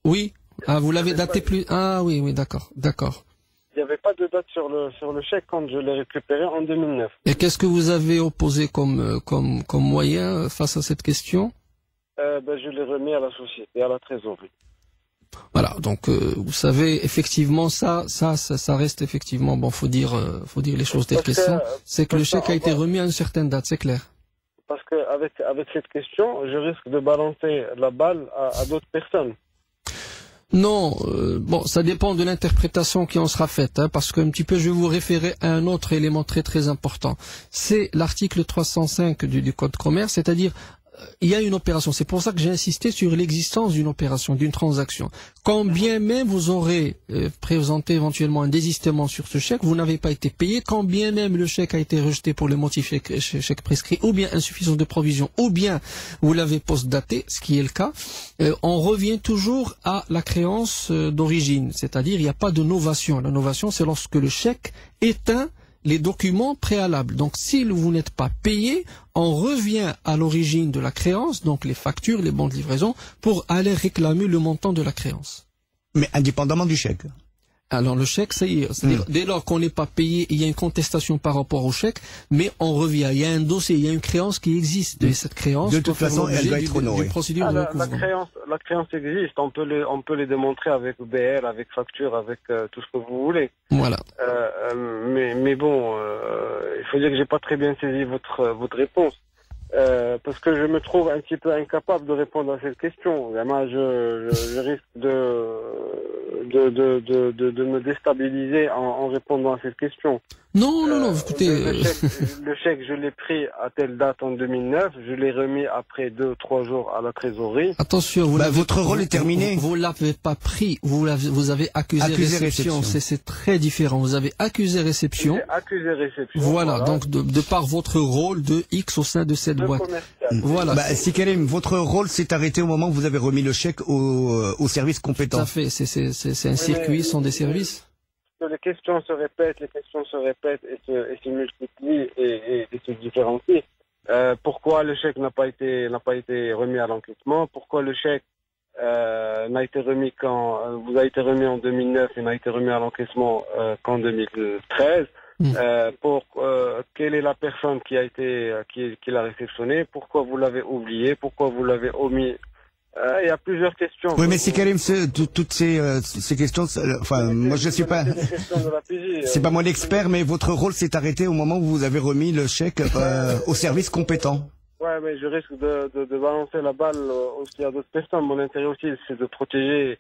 Oui. Vous l'avez daté plus... Ah oui, d'accord. Il n'y avait pas de date sur le chèque quand je l'ai récupéré en 2009. Et qu'est-ce que vous avez opposé comme moyen face à cette question? Je l'ai remis à la société, à la trésorerie. Voilà, donc vous savez, effectivement, ça reste effectivement, faut dire les choses telles qu'elles sont. C'est que le chèque a été remis à une certaine date, c'est clair. Parce que avec cette question, je risque de balancer la balle à d'autres personnes. Non, ça dépend de l'interprétation qui en sera faite, parce qu'un petit peu, je vais vous référer à un autre élément très très important. C'est l'article 305 du Code de commerce, c'est-à-dire il y a une opération. C'est pour ça que j'ai insisté sur l'existence d'une opération, d'une transaction. Quand bien même vous aurez présenté éventuellement un désistement sur ce chèque, vous n'avez pas été payé. Quand bien même le chèque a été rejeté pour le motif chèque prescrit, ou bien insuffisance de provision, ou bien vous l'avez post-daté, ce qui est le cas, on revient toujours à la créance d'origine. C'est-à-dire, il n'y a pas de novation. La novation, c'est lorsque le chèque éteint les documents préalables. Donc, si vous n'êtes pas payé, on revient à l'origine de la créance, donc les factures, les bons de livraison, pour aller réclamer le montant de la créance. Mais indépendamment du chèque. Alors, le chèque, c'est-à-dire, dès lors qu'on n'est pas payé, il y a une contestation par rapport au chèque, mais on revient. Il y a un dossier, il y a une créance qui existe. Et cette créance, de toute façon, elle doit être honorée. La créance existe. On peut les démontrer avec BL, avec facture, avec tout ce que vous voulez. Voilà. Mais bon, il faut dire que j'ai pas très bien saisi votre réponse. parce que je me trouve un petit peu incapable de répondre à cette question. Vraiment, je risque de me déstabiliser en répondant à cette question. Non, écoutez... Le chèque, je l'ai pris à telle date en 2009, je l'ai remis après 2-3 jours à la trésorerie. Attention, votre rôle est terminé. Vous l'avez pas pris, vous avez accusé réception. C'est très différent. Vous avez accusé réception. J'ai accusé réception. Voilà, donc de par votre rôle de X au sein de cette boîte. Voilà. Si Karim, votre rôle s'est arrêté au moment où vous avez remis le chèque au service compétent. Tout à fait, c'est un circuit, ce sont des services. Les questions se répètent et se multiplient et se différencient. Pourquoi le chèque n'a pas été remis à l'encaissement? Pourquoi le chèque n'a été remis vous a été remis en 2009 et n'a été remis à l'encaissement qu'en 2013? Quelle est la personne qui l'a réceptionné? Pourquoi vous l'avez oublié? Pourquoi vous l'avez omis? Il y a plusieurs questions. Oui, mais si Karim, toutes ces questions, moi je suis pas, c'est pas moi l'expert, mais votre rôle s'est arrêté au moment où vous avez remis le chèque au service compétent. Ouais, mais je risque de balancer la balle aussi à d'autres personnes. Mon intérêt aussi, c'est de protéger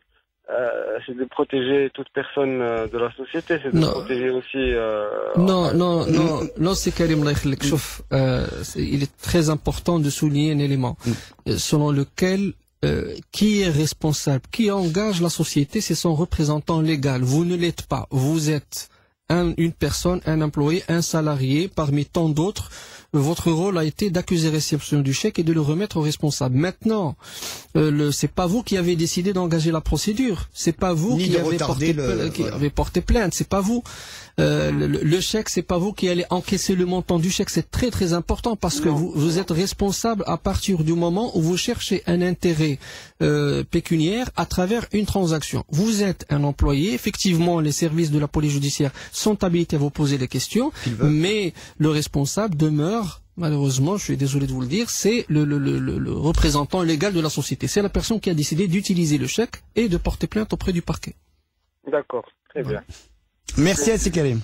toute personne de la société, c'est de protéger aussi... Non, c'est Karim Laïkhlik. Il est très important de souligner un élément selon lequel qui est responsable, qui engage la société, c'est son représentant légal. Vous ne l'êtes pas. Vous êtes une personne, un employé, un salarié parmi tant d'autres. Votre rôle a été d'accuser réception du chèque et de le remettre au responsable. Maintenant, c'est pas vous qui avez décidé d'engager la procédure. C'est pas vous qui avez porté plainte. C'est pas vous. Le chèque, c'est pas vous qui allez encaisser le montant du chèque. C'est très très important parce que vous êtes responsable à partir du moment où vous cherchez un intérêt pécuniaire à travers une transaction. Vous êtes un employé. Effectivement, les services de la police judiciaire sont habilités à vous poser des questions, mais le responsable demeure, malheureusement, je suis désolé de vous le dire, c'est le représentant légal de la société. C'est la personne qui a décidé d'utiliser le chèque et de porter plainte auprès du parquet. D'accord, très bien. Merci à Karim.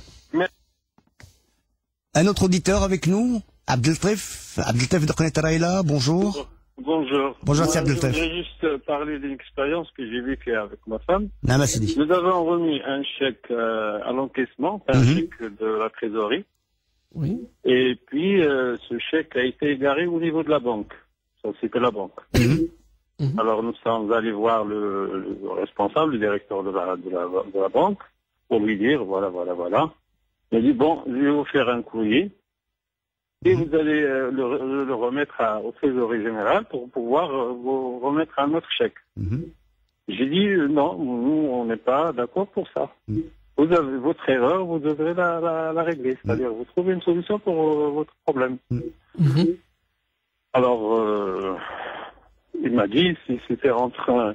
Un autre auditeur avec nous, Abdeltef de Qanataraïla, bonjour. Bonjour. Bonjour, c'est Abdeltef. Je voudrais juste parler d'une expérience que j'ai vécue avec ma femme. Nous avons remis un chèque à l'encaissement, un chèque de la trésorerie. Oui. Et puis, ce chèque a été égaré au niveau de la banque. Ça, c'était la banque. Alors, nous sommes allés voir le responsable, le directeur de la banque, pour lui dire, voilà. Il a dit, bon, je vais vous faire un courrier et vous allez le remettre au trésorier général pour pouvoir vous remettre un autre chèque. J'ai dit, non, nous, on n'est pas d'accord pour ça. Vous avez votre erreur, vous devrez la régler. C'est-à-dire, vous trouvez une solution pour votre problème. Alors, il m'a dit, si c'était entre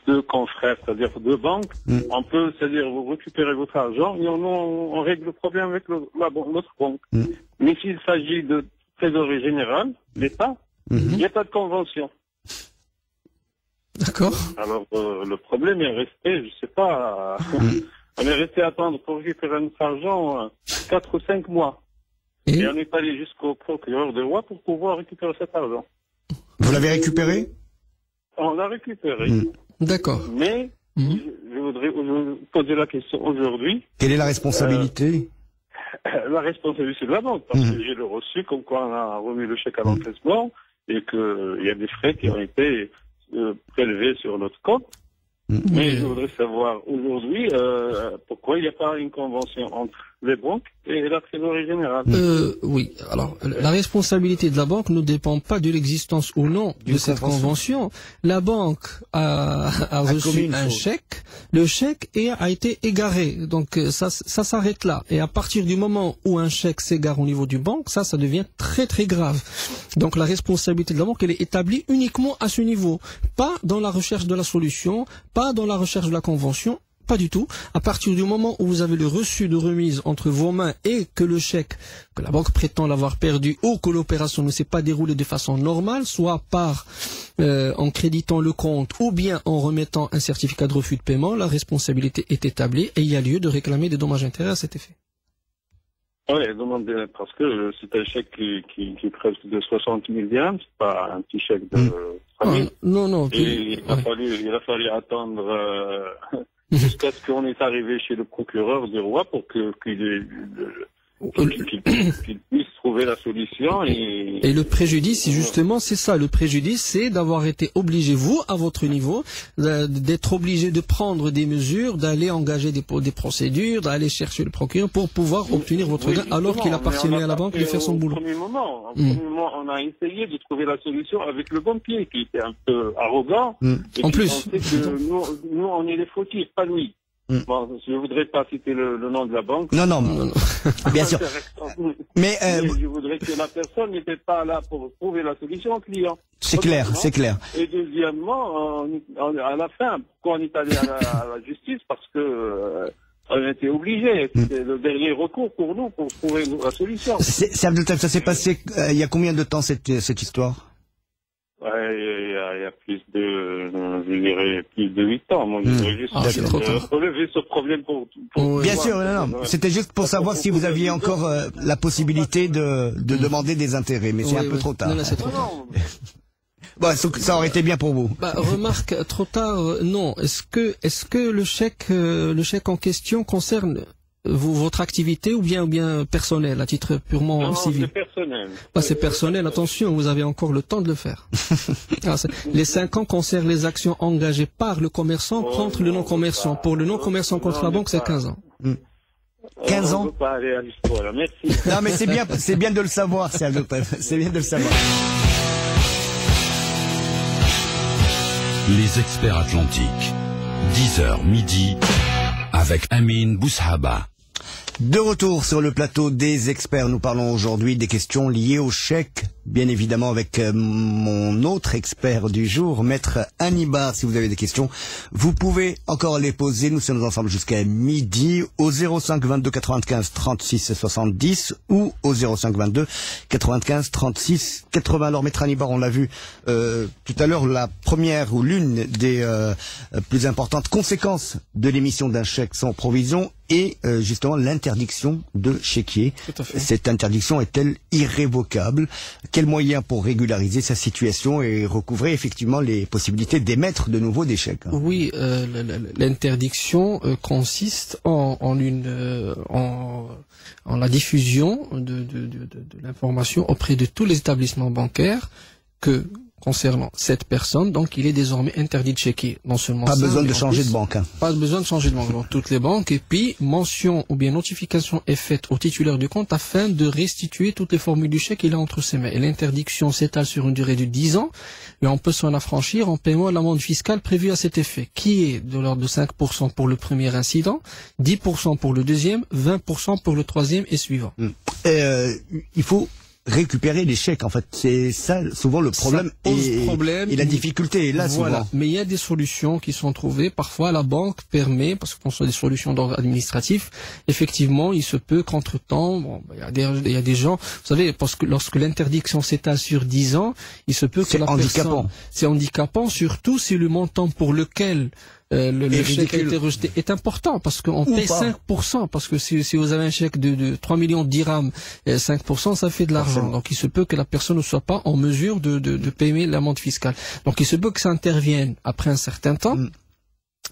deux confrères, c'est-à-dire deux banques, on peut, c'est-à-dire, vous récupérez votre argent et on règle le problème avec l'autre banque. Mais s'il s'agit de trésorerie générale, l'État, il n'y a pas de convention. D'accord. Alors, le problème est resté, je sais pas, on est resté à attendre pour récupérer notre argent 4 ou 5 mois. Et on est allé jusqu'au procureur de loi pour pouvoir récupérer cet argent. Vous l'avez récupéré? On l'a récupéré. D'accord. Mais, je voudrais vous poser la question aujourd'hui. Quelle est la responsabilité? La responsabilité de la banque, parce que j'ai le reçu comme quoi on a remis le chèque à l'encaissement et qu'il y a des frais qui ont été prélevés sur notre compte. Mais je voudrais savoir aujourd'hui pourquoi il n'y a pas une convention entre les banques et la trésorerie générale. Oui, alors la responsabilité de la banque ne dépend pas de l'existence ou non de cette convention. La banque a reçu un chèque, le chèque a été égaré, donc ça s'arrête là. Et à partir du moment où un chèque s'égare au niveau du banque, ça devient très très grave. Donc la responsabilité de la banque, elle est établie uniquement à ce niveau, pas dans la recherche de la solution, pas dans la recherche de la convention. Pas du tout. À partir du moment où vous avez le reçu de remise entre vos mains et que le chèque, que la banque prétend l'avoir perdu ou que l'opération ne s'est pas déroulée de façon normale, soit en créditant le compte ou bien en remettant un certificat de refus de paiement, la responsabilité est établie et il y a lieu de réclamer des dommages et intérêts à cet effet. Oui, demandez, parce que c'est un chèque qui est presque de 60 000 dirhams, c'est pas un petit chèque de famille. Non. Et il a fallu attendre jusqu'à ce qu'on est arrivé chez le procureur du roi pour qu'il puisse trouver la solution. Et le préjudice, justement, c'est ça. Le préjudice, c'est d'avoir été obligé, vous, à votre niveau, d'être obligé de prendre des mesures, d'aller engager des procédures, d'aller chercher le procureur pour pouvoir obtenir votre gain, alors qu'il appartenait à la banque de faire son boulot. Au premier moment, on a essayé de trouver la solution avec le banquier, qui était un peu arrogant. Et en qui plus. pensait que nous, on est les fautifs, pas lui. Bon, je voudrais pas citer le nom de la banque. Non. Bien sûr. Mais je voudrais que la personne n'était pas là pour trouver la solution au client. C'est clair. Et deuxièmement, à la fin, pourquoi on est allé à la justice? Parce que on était obligé. C'était le dernier recours pour nous pour trouver la solution. C'est Abdeltaf, ça s'est passé il y a combien de temps cette histoire? Il y a plus de 8 ans. Moi, je voudrais juste relever ce problème pour bien sûr, non. C'était juste pour savoir si vous aviez encore la possibilité de demander des intérêts, mais c'est un peu trop tard. Non, c'est trop tard. Bon, ça aurait été bien pour vous. Remarque, trop tard, non. Est-ce que le chèque en question concerne votre activité ou bien personnel, à titre purement civil? C'est personnel. C'est personnel, attention, vous avez encore le temps de le faire. Les 5 ans concernent les actions engagées par le commerçant contre le non-commerçant. Pour le non-commerçant contre la banque, c'est 15 ans. 15 ans? On ne peut pas aller à l'histoire, merci. Non, mais c'est bien de le savoir, c'est bien de le savoir. Les experts atlantiques. 10h midi. Avec Amine Boushaba. De retour sur le plateau des experts, nous parlons aujourd'hui des questions liées au chèque, bien évidemment avec mon autre expert du jour, Maître Hannibal. Si vous avez des questions, vous pouvez encore les poser. Nous sommes ensemble jusqu'à midi au 05 22 95 36 70 ou au 05 22 95 36 80. Alors Maître Hannibal, on l'a vu tout à l'heure, la première ou l'une des plus importantes conséquences de l'émission d'un chèque sans provision et justement l'interdiction de chéquier. Cette interdiction est-elle irrévocable? Quels moyens pour régulariser sa situation et recouvrer effectivement les possibilités d'émettre de nouveau des chèques? Oui, l'interdiction consiste en la diffusion de l'information auprès de tous les établissements bancaires que concernant cette personne, donc il est désormais interdit de chéquier. Non seulement pas ça, besoin de changer de banque. Pas besoin de changer de banque dans toutes les banques. Et puis, mention ou bien notification est faite au titulaire du compte afin de restituer toutes les formules du chèque qu'il a entre ses mains. Et l'interdiction s'étale sur une durée de 10 ans, mais on peut s'en affranchir en paiement de l'amende fiscale prévue à cet effet, qui est de l'ordre de 5% pour le premier incident, 10% pour le deuxième, 20% pour le troisième et suivant. Il faut récupérer les chèques, en fait, c'est ça souvent le problème et la difficulté est là voilà. Souvent. Mais il y a des solutions qui sont trouvées. Parfois, la banque permet, parce qu'on soit des solutions d'ordre administratif, effectivement, il se peut qu'entre-temps, il y a des gens, vous savez, parce que lorsque l'interdiction s'étale sur 10 ans, il se peut que la personne... C'est handicapant, surtout si le montant pour lequel le chèque a été rejeté est important, parce qu'on paye 5%, parce que si vous avez un chèque de 3 millions de dirhams, 5%, ça fait de l'argent. Donc il se peut que la personne ne soit pas en mesure de payer l'amende fiscale. Donc il se peut que ça intervienne après un certain temps.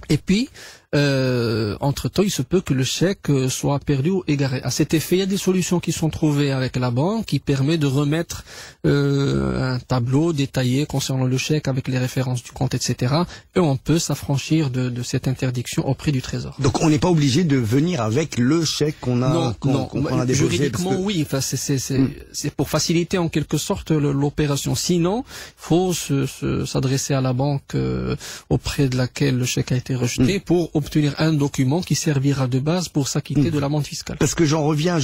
Et puis, entre-temps, il se peut que le chèque soit perdu ou égaré. À cet effet, il y a des solutions qui sont trouvées avec la banque qui permet de remettre un tableau détaillé concernant le chèque avec les références du compte, etc. Et on peut s'affranchir de cette interdiction auprès du Trésor. Donc on n'est pas obligé de venir avec le chèque qu'on a, qu'on a déposé. Juridiquement, oui. Enfin, c'est pour faciliter en quelque sorte l'opération. Sinon, il faut s'adresser à la banque auprès de laquelle le chèque a été rejeté pour obtenir un document qui servira de base pour s'acquitter de l'amende fiscale. Parce que je reviens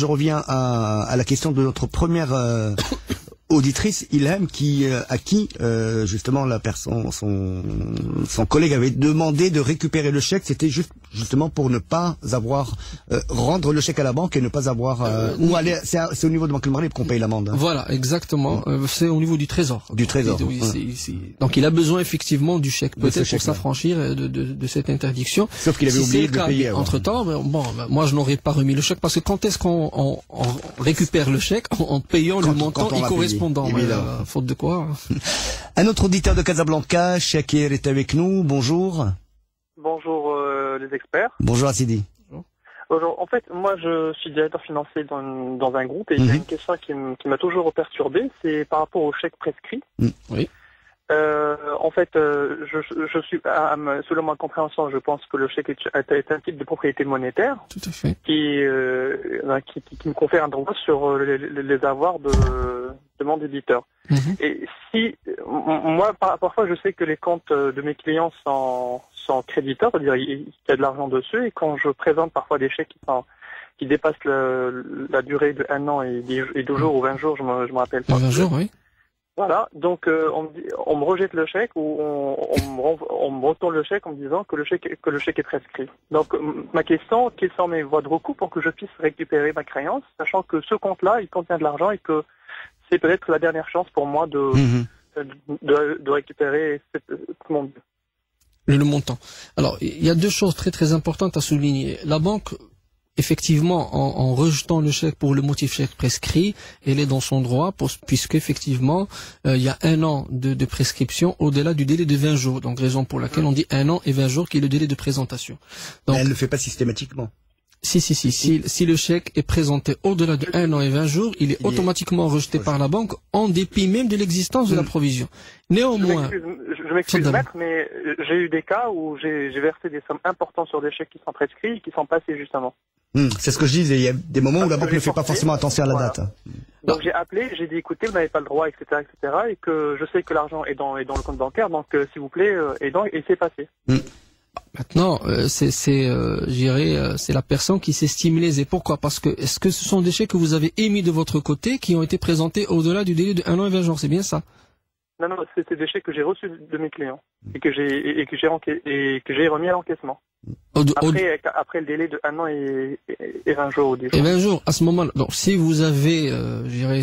à la question de notre première auditrice, Ilham, à qui justement la personne, son collègue avait demandé de récupérer le chèque. C'était justement pour ne pas avoir rendre le chèque à la banque et ne pas avoir ou aller c'est au niveau de Banque Al-Maghrib qu'on paye l'amende. Hein. Voilà, exactement. C'est au niveau du Trésor. Du Trésor. Oui, donc il a besoin effectivement du chèque, peut-être pour s'affranchir de cette interdiction. Sauf qu'il avait oublié de le payer. Entre temps, moi je n'aurais pas remis le chèque parce que quand est-ce qu'on récupère le chèque en payant le montant y correspondant. Faute de quoi. Un autre auditeur de Casablanca, Shakir, est avec nous. Bonjour. Bonjour les experts. Bonjour Assidi. Bonjour. En fait, moi je suis directeur financier dans un groupe et il y a une question qui m'a toujours perturbé, c'est par rapport au chèque prescrit. Oui. En fait, je suis, selon ma compréhension, je pense que le chèque est un type de propriété monétaire. Tout à fait. Qui me confère un droit sur les avoirs de mon débiteur. Et si, moi, parfois, je sais que les comptes de mes clients sont créditeurs, c'est-à-dire il y a de l'argent dessus, et quand je présente parfois des chèques qui dépassent la durée de 1 an et 12 jours ou 20 jours, je me rappelle pas. 20 jours, oui. Voilà, donc on me rejette le chèque ou on me retourne le chèque en me disant que le chèque est prescrit. Donc ma question, quelles sont mes voies de recours pour que je puisse récupérer ma créance, sachant que ce compte-là, il contient de l'argent et que c'est peut-être la dernière chance pour moi de récupérer le montant. Alors, il y a deux choses très très importantes à souligner. La banque, effectivement, en rejetant le chèque pour le motif chèque prescrit, elle est dans son droit, puisque effectivement, il y a 1 an de prescription au-delà du délai de 20 jours. Donc, raison pour laquelle on dit 1 an et 20 jours qui est le délai de présentation. Donc, mais elle ne le fait pas systématiquement. Si le chèque est présenté au-delà de 1 an et 20 jours, il est automatiquement rejeté par la banque, en dépit même de l'existence de la provision. Néanmoins, je m'excuse maître, mais j'ai eu des cas où j'ai versé des sommes importantes sur des chèques qui sont prescrits et qui sont passés justement. C'est ce que je disais, il y a des moments où la banque ne fait pas forcément attention à la date. Donc j'ai appelé, j'ai dit écoutez, vous n'avez pas le droit, etc., et que je sais que l'argent est dans le compte bancaire, donc s'il vous plaît, et c'est passé. Maintenant, c'est la personne qui s'estime lésée. Pourquoi? Parce que est-ce que ce sont des chèques que vous avez émis de votre côté qui ont été présentés au-delà du délai de 1 an et 20 jours? C'est bien ça? Non, c'était des chèques que j'ai reçus de mes clients et que j'ai remis à l'encaissement. Après le délai de 1 an et 20 jours. Et 20 jours, à ce moment-là. Donc, si vous avez,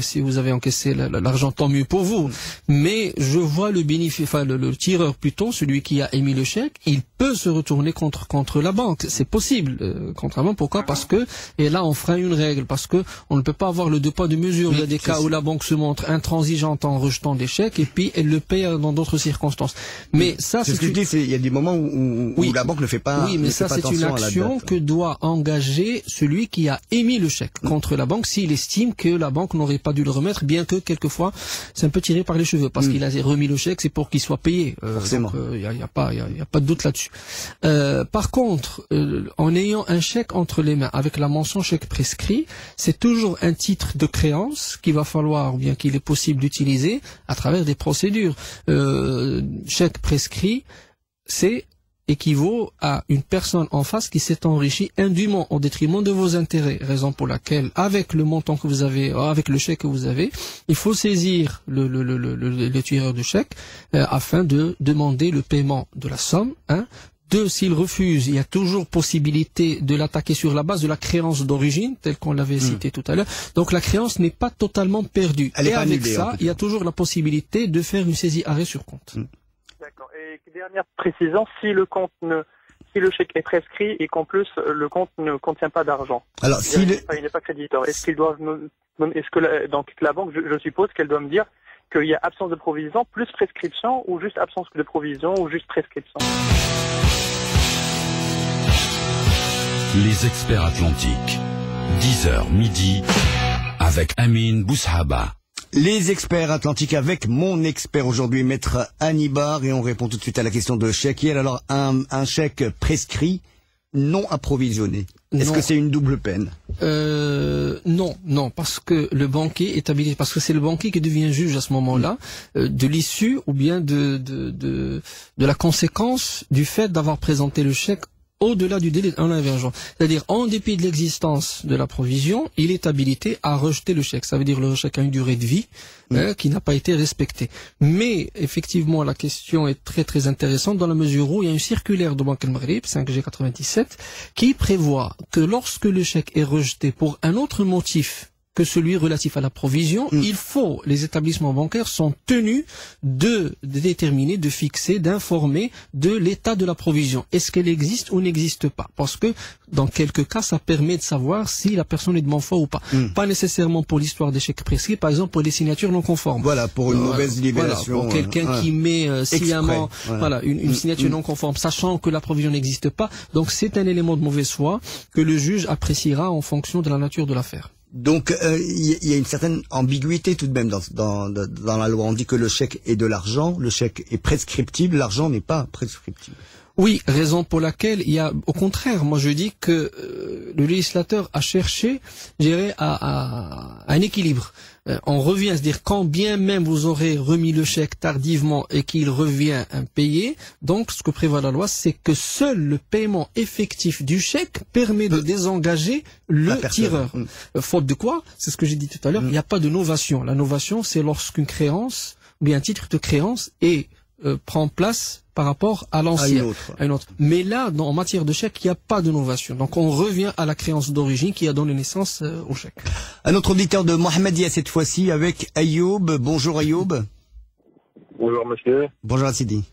si vous avez encaissé l'argent, tant mieux pour vous. Mais je vois le bénéfice, enfin, le tireur plutôt, celui qui a émis le chèque, il peut se retourner contre la banque. C'est possible. Contrairement, pourquoi? Parce que, et là, on fera une règle, parce que on ne peut pas avoir le deux poids deux mesures. Il y a des cas où la banque se montre intransigeante en rejetant des chèques, et puis elle le paye dans d'autres circonstances. Mais ça, c'est ce que je dis, il y a des moments où la banque ne fait pas. Oui, mais ça, c'est une action que doit engager celui qui a émis le chèque contre la banque s'il estime que la banque n'aurait pas dû le remettre, bien que quelquefois c'est un peu tiré par les cheveux parce qu'il a remis le chèque, c'est pour qu'il soit payé. Forcément. Il y a pas de doute là-dessus. Par contre, en ayant un chèque entre les mains avec la mention chèque prescrit, c'est toujours un titre de créance qu'il va falloir ou bien qu'il est possible d'utiliser à travers des procédures. Chèque prescrit, c'est équivaut à une personne en face qui s'est enrichie indûment au détriment de vos intérêts. Raison pour laquelle, avec le montant que vous avez, avec le chèque que vous avez, il faut saisir le tireur de chèque afin de demander le paiement de la somme. Deux, s'il refuse, il y a toujours possibilité de l'attaquer sur la base de la créance d'origine, telle qu'on l'avait cité tout à l'heure. Donc la créance n'est pas totalement perdue. Et avec ça, il y a toujours la possibilité de faire une saisie arrêt sur compte. D'accord. Et dernière précision, si le chèque est prescrit et qu'en plus le compte ne contient pas d'argent, alors il n'est pas créditeur, est-ce qu'il doit donc la banque, je suppose qu'elle doit me dire qu'il y a absence de provision plus prescription ou juste absence de provision ou juste prescription? Les experts atlantiques, 10h midi, avec Amine Boushaba. Les experts atlantiques avec mon expert aujourd'hui, maître Hannibal, et on répond tout de suite à la question de Shakir. Alors, un chèque prescrit, non approvisionné. Est-ce que c'est une double peine? Non, parce que le banquier est habilité, parce que c'est le banquier qui devient juge à ce moment-là, de l'issue ou bien de la conséquence du fait d'avoir présenté le chèque au-delà du délai d'un invergent. C'est-à-dire, en dépit de l'existence de la provision, il est habilité à rejeter le chèque. Ça veut dire que le chèque a une durée de vie qui n'a pas été respectée. Mais, effectivement, la question est très très intéressante dans la mesure où il y a une circulaire de Banque El Maghrib, 5G97, qui prévoit que lorsque le chèque est rejeté pour un autre motif que celui relatif à la provision, les établissements bancaires sont tenus de déterminer, de fixer, d'informer de l'état de la provision. Est-ce qu'elle existe ou n'existe pas? Parce que dans quelques cas, ça permet de savoir si la personne est de bonne foi ou pas. Pas nécessairement pour l'histoire des chèques prescrits, par exemple pour les signatures non conformes. Voilà, pour une mauvaise libellation. Voilà, pour quelqu'un qui met sciemment une signature non conforme, sachant que la provision n'existe pas. Donc c'est un élément de mauvaise foi que le juge appréciera en fonction de la nature de l'affaire. Donc il y a une certaine ambiguïté tout de même dans la loi. On dit que le chèque est de l'argent, le chèque est prescriptible, l'argent n'est pas prescriptible. Oui, raison pour laquelle il y a, au contraire, moi je dis que le législateur a cherché, je dirais, à un équilibre. On revient à se dire quand bien même vous aurez remis le chèque tardivement et qu'il revient impayé, donc ce que prévoit la loi, c'est que seul le paiement effectif du chèque permet de désengager le tireur. Faute de quoi, c'est ce que j'ai dit tout à l'heure, il n'y a pas de novation. La novation, c'est lorsqu'une créance, ou bien un titre de créance prend place par rapport à l'ancien, à une autre. Mais là, en matière de chèque, il n'y a pas de novation. Donc on revient à la créance d'origine qui a donné naissance au chèque. Un autre auditeur de Mohamedia cette fois-ci avec Ayoub. Bonjour Ayoub. Bonjour monsieur. Bonjour Sidi.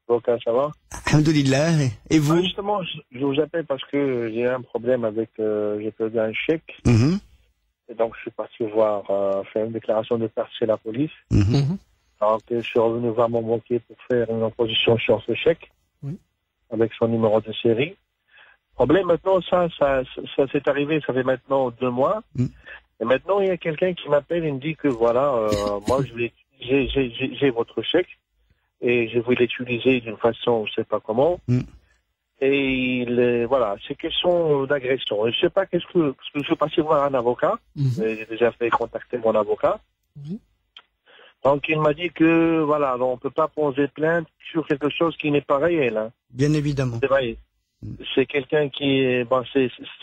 Donc ça va? Alhamdoulilah. Et vous? Justement, je vous appelle parce que j'ai un problème avec, j'ai perdu un chèque. Et donc je suis parti voir, faire une déclaration de perte chez la police. Alors que je suis revenu voir mon banquier pour faire une opposition sur ce chèque, avec son numéro de série. Problème maintenant, ça s'est arrivé, ça fait maintenant 2 mois. Et maintenant, il y a quelqu'un qui m'appelle et me dit que voilà, moi, j'ai votre chèque et je vais l'utiliser d'une façon, je sais pas comment. Et voilà, c'est question d'agression. Je sais pas parce que je suis passé voir un avocat. J'ai déjà fait contacter mon avocat. Donc il m'a dit que voilà, on peut pas poser plainte sur quelque chose qui n'est pas réel. Hein. Bien évidemment. C'est vrai. C'est quelqu'un qui,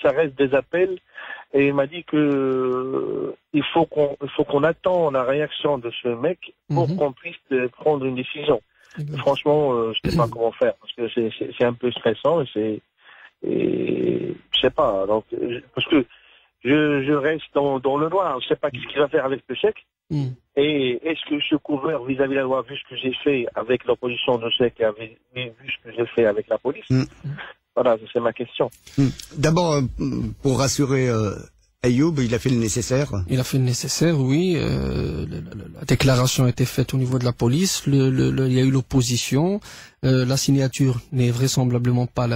ça reste des appels. Et il m'a dit que il faut qu'on attend la réaction de ce mec pour qu'on puisse prendre une décision. Franchement, je sais pas comment faire parce que c'est un peu stressant et je sais pas. Donc parce que je reste dans le noir. Je sais pas qu'est-ce qu'il va faire avec le chèque. Et est-ce que je suis couvert vis-à-vis de la loi, vu ce que j'ai fait avec l'opposition de chèque et vu ce que j'ai fait avec la police? Voilà, c'est ma question. D'abord, pour rassurer Ayoub, il a fait le nécessaire. Il a fait le nécessaire, oui. La déclaration a été faite au niveau de la police. Il y a eu l'opposition. La signature n'est vraisemblablement pas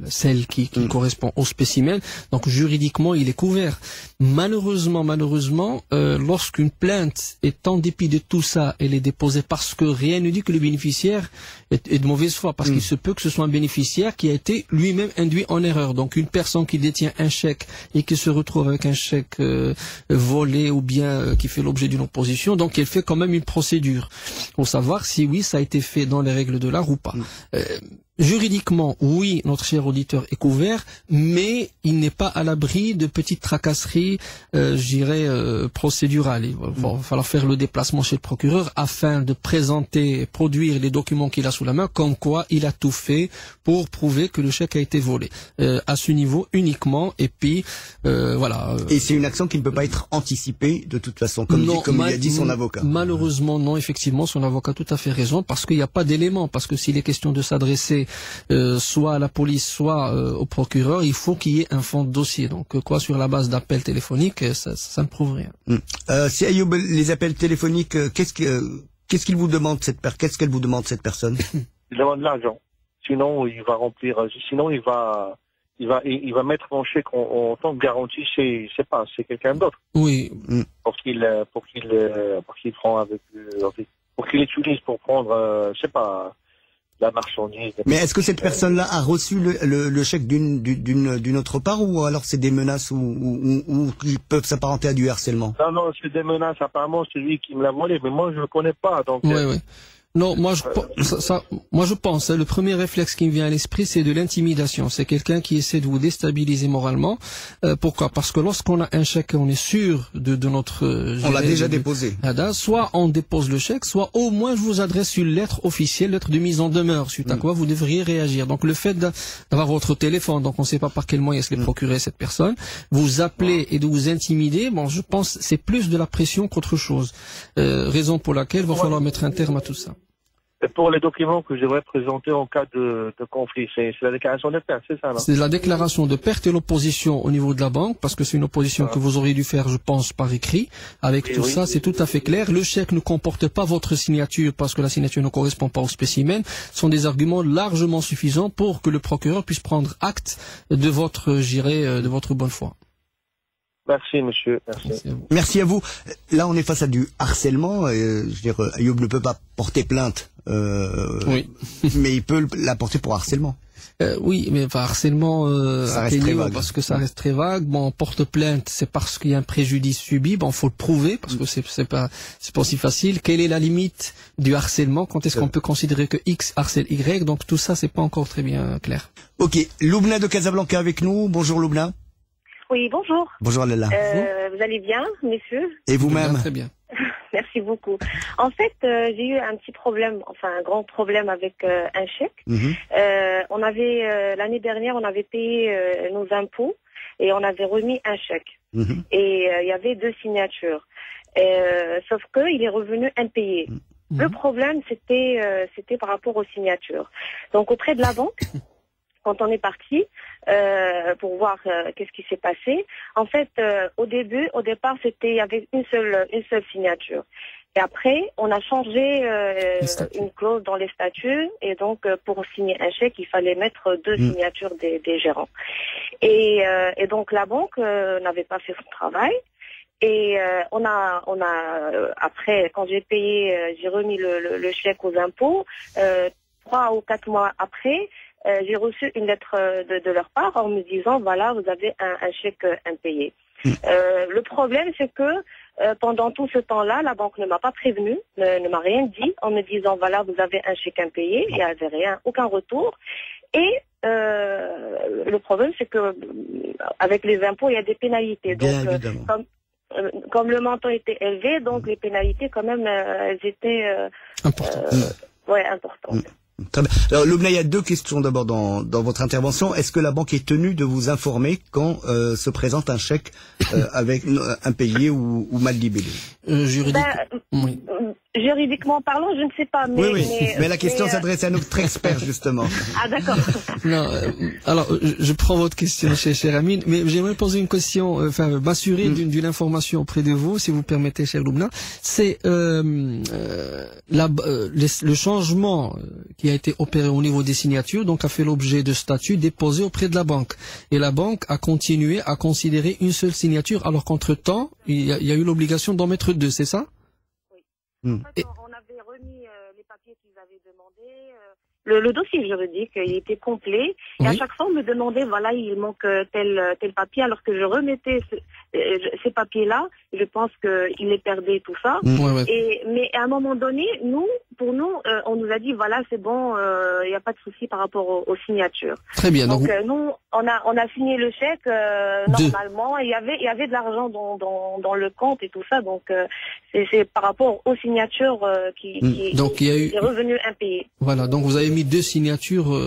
celle qui correspond au spécimen. Donc juridiquement, il est couvert. Malheureusement, lorsqu'une plainte est en dépit de tout ça, elle est déposée parce que rien ne dit que le bénéficiaire est de mauvaise foi, parce qu'il se peut que ce soit un bénéficiaire qui a été lui-même induit en erreur. Donc une personne qui détient un chèque et qui se retrouve avec un chèque volé ou bien qui fait l'objet d'une opposition, donc elle fait quand même une procédure pour savoir si oui, ça a été fait dans les règles de l'art ou pas. Juridiquement, oui, notre cher auditeur est couvert, mais il n'est pas à l'abri de petites tracasseries, procédurales. Il va falloir faire le déplacement chez le procureur afin de produire les documents qu'il a sous la main, comme quoi il a tout fait pour prouver que le chèque a été volé. À ce niveau uniquement, et puis voilà. Et c'est une action qui ne peut pas être anticipée de toute façon, comme il a dit son avocat. Malheureusement, non, effectivement, son avocat a tout à fait raison, parce qu'il n'y a pas d'éléments, parce que s'il est question de s'adresser soit à la police, soit au procureur, il faut qu'il y ait un fond de dossier. Donc sur la base d'appels téléphoniques, ça ne prouve rien. Si Ayoub, les appels téléphoniques, qu'est-ce qu'il vous demande qu'est-ce qu'elle vous demande cette personne? Il demande de l'argent. Sinon, il va remplir. Sinon, il va mettre mon chèque en tant que garantie chez quelqu'un d'autre. Oui. Pour qu'il prend pour qu'il utilise pour prendre, la marchandise. Mais est-ce que cette personne-là a reçu le chèque d'une autre part, ou alors c'est des menaces ou qui peuvent s'apparenter à du harcèlement? Non, c'est des menaces. Apparemment, c'est lui qui me l'a volé, mais moi je le connais pas. Donc. Oui. Non, moi je pense, le premier réflexe qui me vient à l'esprit, c'est de l'intimidation. C'est quelqu'un qui essaie de vous déstabiliser moralement. Pourquoi? Parce que lorsqu'on a un chèque, on est sûr de notre... on l'a déjà déposé. Soit on dépose le chèque, soit au moins je vous adresse une lettre officielle, lettre de mise en demeure, suite à quoi vous devriez réagir. Donc le fait d'avoir votre téléphone, donc on ne sait pas par quel moyen se l'est procuré cette personne, vous appeler et de vous intimider, bon, je pense c'est plus de la pression qu'autre chose. Raison pour laquelle il va falloir mettre un terme à tout ça. Et pour les documents que je devrais présenter en cas de conflit, c'est la déclaration de perte, c'est ça, non? C'est la déclaration de perte et l'opposition au niveau de la banque, parce que c'est une opposition que vous auriez dû faire, je pense, par écrit. Avec tout ça, c'est tout à fait clair. Le chèque ne comporte pas votre signature, parce que la signature ne correspond pas au spécimen. Ce sont des arguments largement suffisants pour que le procureur puisse prendre acte de votre, de votre bonne foi. Merci, monsieur. Merci à vous. Là, on est face à du harcèlement. Je veux dire, Ayoub ne peut pas porter plainte. Oui. Mais il peut la porter pour harcèlement. Oui, mais enfin, harcèlement ça reste très vague. Parce que ça reste très vague. Bon, on porte plainte, c'est parce qu'il y a un préjudice subi. Bon, faut le prouver parce que c'est pas aussi facile. Quelle est la limite du harcèlement? Quand est-ce qu'on peut considérer que X harcèle Y? Donc tout ça, c'est pas encore très bien clair. Ok, Loubna de Casablanca avec nous. Bonjour Loubna. Oui, bonjour. Bonjour Lala. Vous allez bien, messieurs? Et vous-même? Très bien. Merci beaucoup. En fait, j'ai eu un petit problème, enfin un grand problème avec un chèque. On avait l'année dernière, on avait payé nos impôts et on avait remis un chèque. Et il y avait 2 signatures. Sauf que il est revenu impayé. Le problème, c'était par rapport aux signatures. Donc auprès de la banque. Quand on est parti pour voir qu'est-ce qui s'est passé, en fait, au départ, il y avait une seule signature. Et après, on a changé une clause dans les statuts, et donc pour signer un chèque, il fallait mettre 2 signatures des gérants. Et donc la banque n'avait pas fait son travail. Et on a après, quand j'ai payé, j'ai remis le chèque aux impôts. 3 ou 4 mois après, j'ai reçu une lettre de leur part en me disant voilà, vous avez un chèque impayé. Le problème, c'est que pendant tout ce temps-là, la banque ne m'a pas prévenu, ne m'a rien dit en me disant voilà, vous avez un chèque impayé. Il n'y avait rien, aucun retour. Et le problème, c'est que avec les impôts, il y a des pénalités. Bien donc, évidemment. Comme le montant était élevé, donc les pénalités, quand même, elles étaient importantes. Importantes. Très bien. Alors, Loubna, il y a 2 questions d'abord dans votre intervention. Est-ce que la banque est tenue de vous informer quand se présente un chèque avec impayé ou mal libellé? Juridiquement parlant, je ne sais pas. Mais la question s'adresse à notre expert, justement. Ah, d'accord. Non, alors, je prends votre question, cher Amine, mais j'aimerais poser une question, m'assurer d'une information auprès de vous, si vous permettez, cher Loubna. C'est le changement qui a été opéré au niveau des signatures, donc a fait l'objet de statuts déposés auprès de la banque. Et la banque a continué à considérer une seule signature, alors qu'entre-temps, il y a eu l'obligation d'en mettre 2, c'est ça? En fait, on avait remis les papiers qu'ils avaient demandés. Le dossier juridique, il était complet. Et à chaque fois, on me demandait, voilà, il manque tel papier, alors que je remettais ces papiers-là. Je pense qu'il les perdait, tout ça. Mais à un moment donné, pour nous, on nous a dit, voilà, c'est bon, il n'y a pas de souci par rapport aux signatures. Très bien. Donc nous, on a signé le chèque normalement. Il y avait de l'argent dans le compte et tout ça. Donc c'est par rapport aux signatures qui est revenu impayé. Voilà. Donc vous avez mis 2 signatures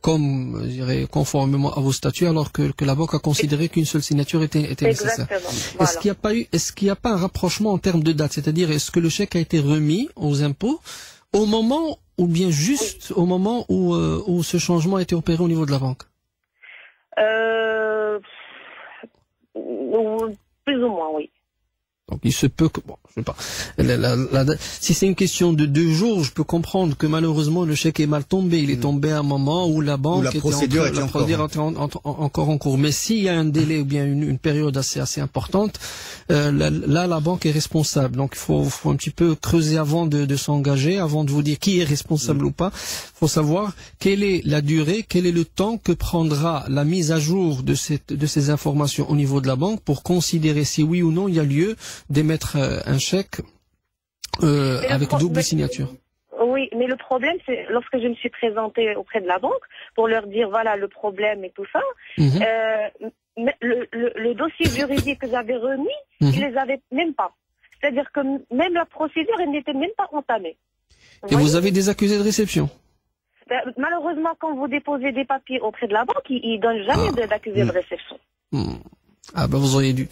comme, je dirais, conformément à vos statuts, alors que la banque a considéré qu'une seule signature était nécessaire. Voilà. Est-ce qu'il n'y a pas un rapprochement en termes de date? C'est-à-dire, est-ce que le chèque a été remis aux impôts au moment, ou bien juste au moment où ce changement a été opéré au niveau de la banque? Plus ou moins, oui. Donc il se peut que, bon, je sais pas, si c'est une question de 2 jours, je peux comprendre que malheureusement le chèque est mal tombé. Il est tombé à un moment où la banque procédure était encore en cours. Mais s'il y a un délai ou bien une période assez importante, là la banque est responsable. Donc il faut un petit peu creuser avant de s'engager, avant de vous dire qui est responsable ou pas. Il faut savoir quelle est la durée, quel est le temps que prendra la mise à jour de ces informations au niveau de la banque pour considérer si oui ou non il y a lieu d'émettre un chèque avec double signature. Oui, problème, c'est lorsque je me suis présentée auprès de la banque pour leur dire voilà le problème et tout ça, le dossier juridique que j'avais remis, ils les avaient même pas. C'est-à-dire que même la procédure, elle n'était même pas entamée. Et vous avez des accusés de réception? Malheureusement, quand vous déposez des papiers auprès de la banque, ils donnent jamais d'accusés de réception. Ah ben vous auriez dû.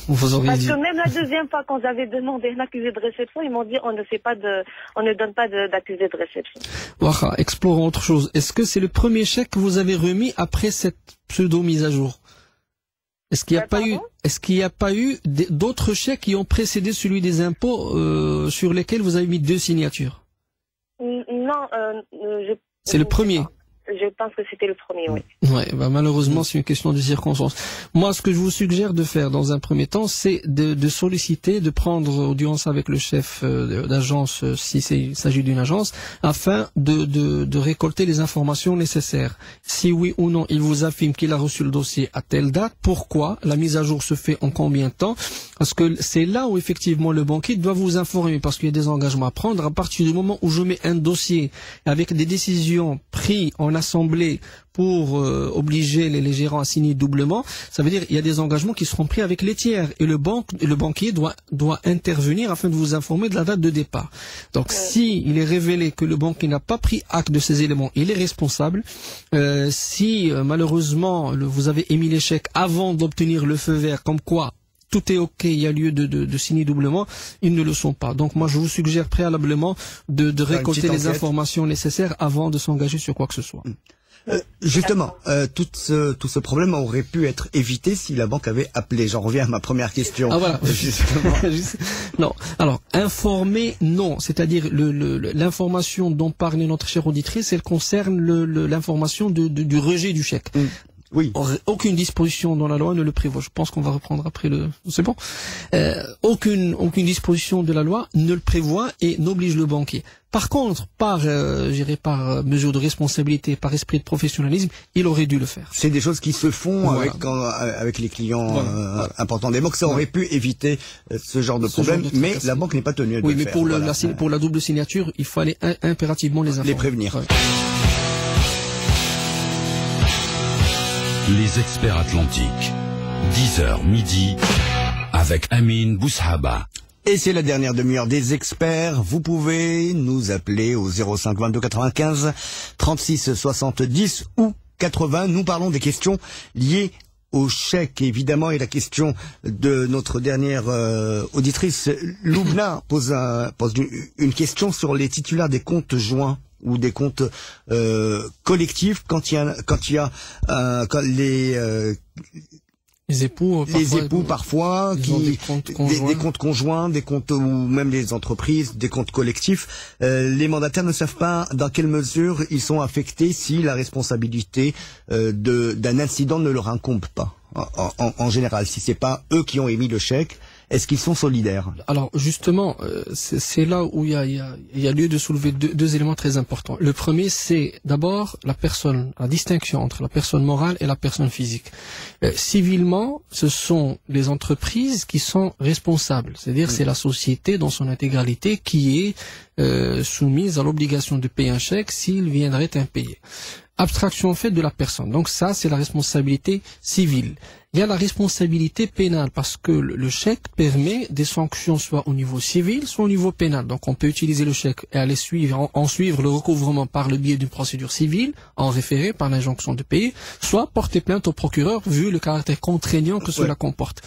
Vous auriez Parce dû. que même la deuxième fois, quand j'avais demandé un accusé de réception, ils m'ont dit on ne donne pas d'accusé de réception. Waha, explorons autre chose. Est-ce que c'est le premier chèque que vous avez remis après cette pseudo mise à jour? Est-ce qu'il n'y a pas eu d'autres chèques qui ont précédé celui des impôts sur lesquels vous avez mis 2 signatures? Non, c'est le premier. Je pense que c'était le premier, oui. Ouais, bah malheureusement, c'est une question de circonstance. Moi, ce que je vous suggère de faire dans un premier temps, c'est de solliciter, de prendre audience avec le chef d'agence, il s'agit d'une agence, afin de récolter les informations nécessaires. Si oui ou non, il vous affirme qu'il a reçu le dossier à telle date, pourquoi, la mise à jour se fait en combien de temps, parce que c'est là où effectivement le banquier doit vous informer, parce qu'il y a des engagements à prendre. À partir du moment où je mets un dossier avec des décisions prises en assemblée pour obliger les gérants à signer doublement, ça veut dire qu'il y a des engagements qui seront pris avec les tiers et le banquier doit intervenir afin de vous informer de la date de départ. Donc si il est révélé que le banquier n'a pas pris acte de ces éléments, il est responsable. Si malheureusement vous avez émis l'échec avant d'obtenir le feu vert, comme quoi tout est ok, il y a lieu de signer doublement, ils ne le sont pas. Donc moi je vous suggère préalablement de récolter les informations nécessaires avant de s'engager sur quoi que ce soit. Justement, tout ce problème aurait pu être évité si la banque avait appelé. J'en reviens à ma première question. Ah voilà. Justement. Non. Alors, informer, non. C'est-à-dire l'information dont parle notre chère auditrice, elle concerne l'information du rejet du chèque. Oui. Aucune disposition dans la loi ne le prévoit. Je pense qu'on va reprendre après c'est bon. Aucune disposition de la loi ne le prévoit et n'oblige le banquier. Par contre, par mesure de responsabilité, par esprit de professionnalisme, il aurait dû le faire. C'est des choses qui se font avec les clients importants des banques. Ça aurait pu éviter ce genre de problème, mais la banque n'est pas tenue de le faire. Oui, mais pour la double signature, il fallait impérativement les informer. Les prévenir. Ouais. Les experts atlantiques. 10h midi avec Amine Boushaba. Et c'est la dernière demi-heure des experts. Vous pouvez nous appeler au 05 22 95 36 70 ou 80. Nous parlons des questions liées au chèque, évidemment, et la question de notre dernière auditrice, Loubna, pose une question sur les titulaires des comptes joints ou des comptes collectifs quand les époux parfois des comptes conjoints, des comptes ou même les entreprises, des comptes collectifs. Les mandataires ne savent pas dans quelle mesure ils sont affectés si la responsabilité d'un incident ne leur incombe pas. En général, si c'est pas eux qui ont émis le chèque, est-ce qu'ils sont solidaires? Alors justement, c'est là où il y a lieu de soulever deux éléments très importants. Le premier, c'est d'abord la distinction entre la personne morale et la personne physique. Civilement, ce sont les entreprises qui sont responsables, c'est-à-dire c'est la société dans son intégralité qui est soumise à l'obligation de payer un chèque s'il viendrait impayé. Abstraction faite de la personne. Donc ça, c'est la responsabilité civile. Il y a la responsabilité pénale parce que le chèque permet des sanctions soit au niveau civil, soit au niveau pénal. Donc on peut utiliser le chèque et aller en suivre le recouvrement par le biais d'une procédure civile, en référé par l'injonction de payer, soit porter plainte au procureur vu le caractère contraignant que cela comporte.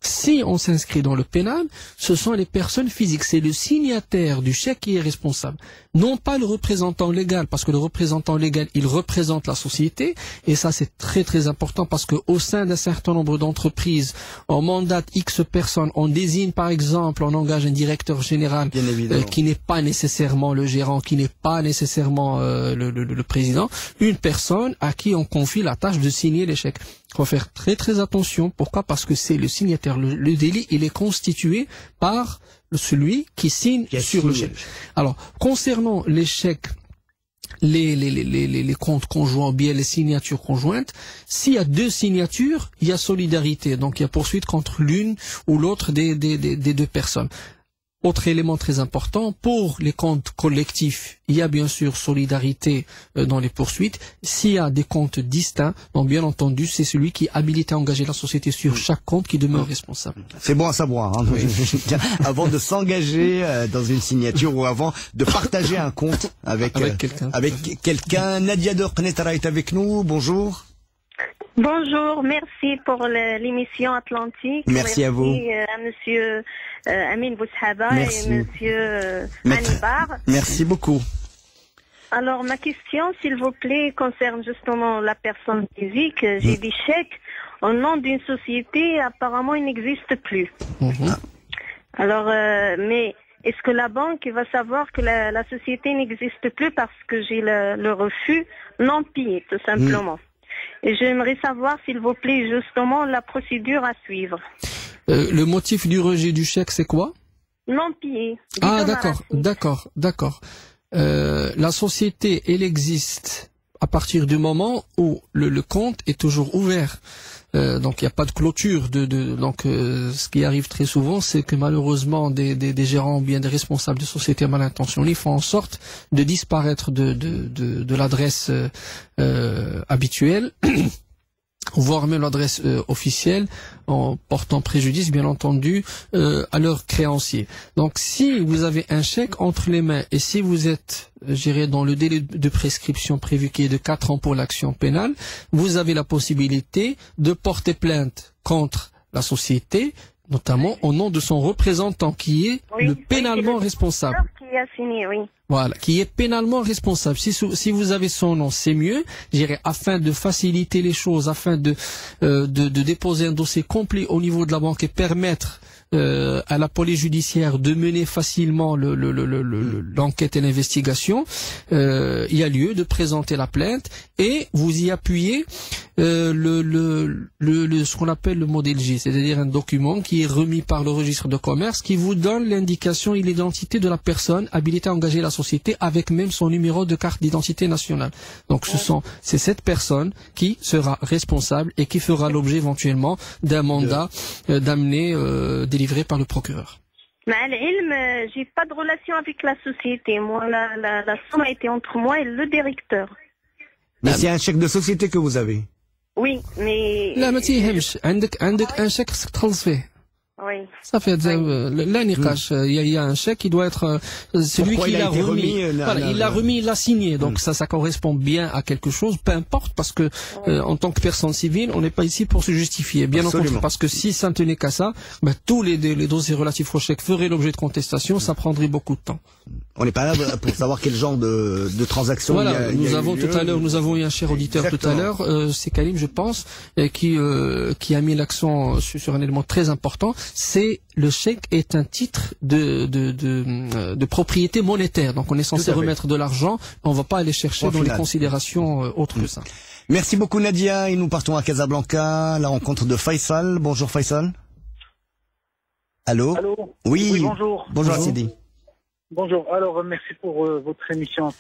Si on s'inscrit dans le pénal, ce sont les personnes physiques. C'est le signataire du chèque qui est responsable. Non pas le représentant légal, parce que le représentant légal, il représente la société. Et ça, c'est très très important parce que au sein d'un certain nombre d'entreprises, on mandate X personnes, on désigne par exemple, on engage un directeur général qui n'est pas nécessairement le gérant, qui n'est pas nécessairement le président, une personne à qui on confie la tâche de signer les chèques. Il faut faire très très attention. Pourquoi? Parce que c'est le signataire. Le délit, il est constitué par celui qui signe sur le chèque. Alors, concernant les chèques, les comptes conjoints ou bien les signatures conjointes, s'il y a deux signatures, il y a solidarité. Donc, il y a poursuite contre l'une ou l'autre des deux personnes. autre élément très important, pour les comptes collectifs, il y a bien sûr solidarité dans les poursuites. S'il y a des comptes distincts, donc bien entendu, c'est celui qui est habilité à engager la société sur chaque compte qui demeure responsable. C'est bon à savoir, hein. Avant de s'engager dans une signature ou avant de partager un compte avec quelqu'un. Nadia de Qnetara est avec nous, bonjour. Bonjour, merci pour l'émission Atlantique. Merci à vous. À monsieur Amin Boushaba et monsieur Hanibar. Merci beaucoup. Alors, ma question, s'il vous plaît, concerne justement la personne physique. J'ai des chèques au nom d'une société, apparemment, il n'existe plus. Alors, mais est-ce que la banque va savoir que la société n'existe plus parce que j'ai le refus non payé, tout simplement? Et j'aimerais savoir, s'il vous plaît, justement, la procédure à suivre. Le motif du rejet du chèque, c'est quoi? Non payé. Ah, d'accord. La société, elle existe à partir du moment où le compte est toujours ouvert. Donc il n'y a pas de clôture. Donc ce qui arrive très souvent, c'est que malheureusement des gérants ou bien des responsables de sociétés mal intentionnés font en sorte de disparaître de l'adresse habituelle, voire même l'adresse officielle, en portant préjudice, bien entendu, à leurs créanciers. Donc, si vous avez un chèque entre les mains et si vous êtes, je dirais, dans le délai de prescription prévu qui est de 4 ans pour l'action pénale, vous avez la possibilité de porter plainte contre la société, notamment au nom de son représentant qui est le pénalement responsable. Qui a signé, oui. Voilà, qui est pénalement responsable. Si vous avez son nom, c'est mieux. Je dirais, afin de faciliter les choses, afin de déposer un dossier complet au niveau de la banque et permettre à la police judiciaire de mener facilement l'enquête et l'investigation, il y a lieu de présenter la plainte et vous y appuyez ce qu'on appelle le modèle J, c'est-à-dire un document qui est remis par le registre de commerce qui vous donne l'indication et l'identité de la personne habilitée à engager la société avec même son numéro de carte d'identité nationale. Donc c'est cette personne qui sera responsable et qui fera l'objet éventuellement d'un mandat d'amener délivré par le procureur. J'ai pas de relation avec la société. Moi, la somme a été entre moi et le directeur. Mais c'est un chèque de société que vous avez? Oui, mais... لا ما تيهمش عندك un chèque خصك تخلص فيه. Oui. Ça fait la niqash. Il y a un chèque qui doit être celui qui l'a remis. Voilà, il l'a remis, il l'a signé. Donc ça correspond bien à quelque chose, peu importe, parce que en tant que personne civile, on n'est pas ici pour se justifier. Bien entendu, parce que si ça ne tenait qu'à ça, tous les dossiers relatifs au chèque feraient l'objet de contestation, ça prendrait beaucoup de temps. On n'est pas là pour savoir quel genre de transaction. Voilà, nous avons eu un cher auditeur tout à l'heure, c'est Kalim, je pense, qui a mis l'accent sur un élément très important. C'est le chèque est un titre de propriété monétaire. Donc on est censé remettre de l'argent, on ne va pas aller chercher dans les considérations autres que ça. Merci beaucoup Nadia, et nous partons à Casablanca, la rencontre de Faisal. Bonjour Faisal. Allô? Oui, bonjour. Bonjour Sidi. Bonjour, alors merci pour votre émission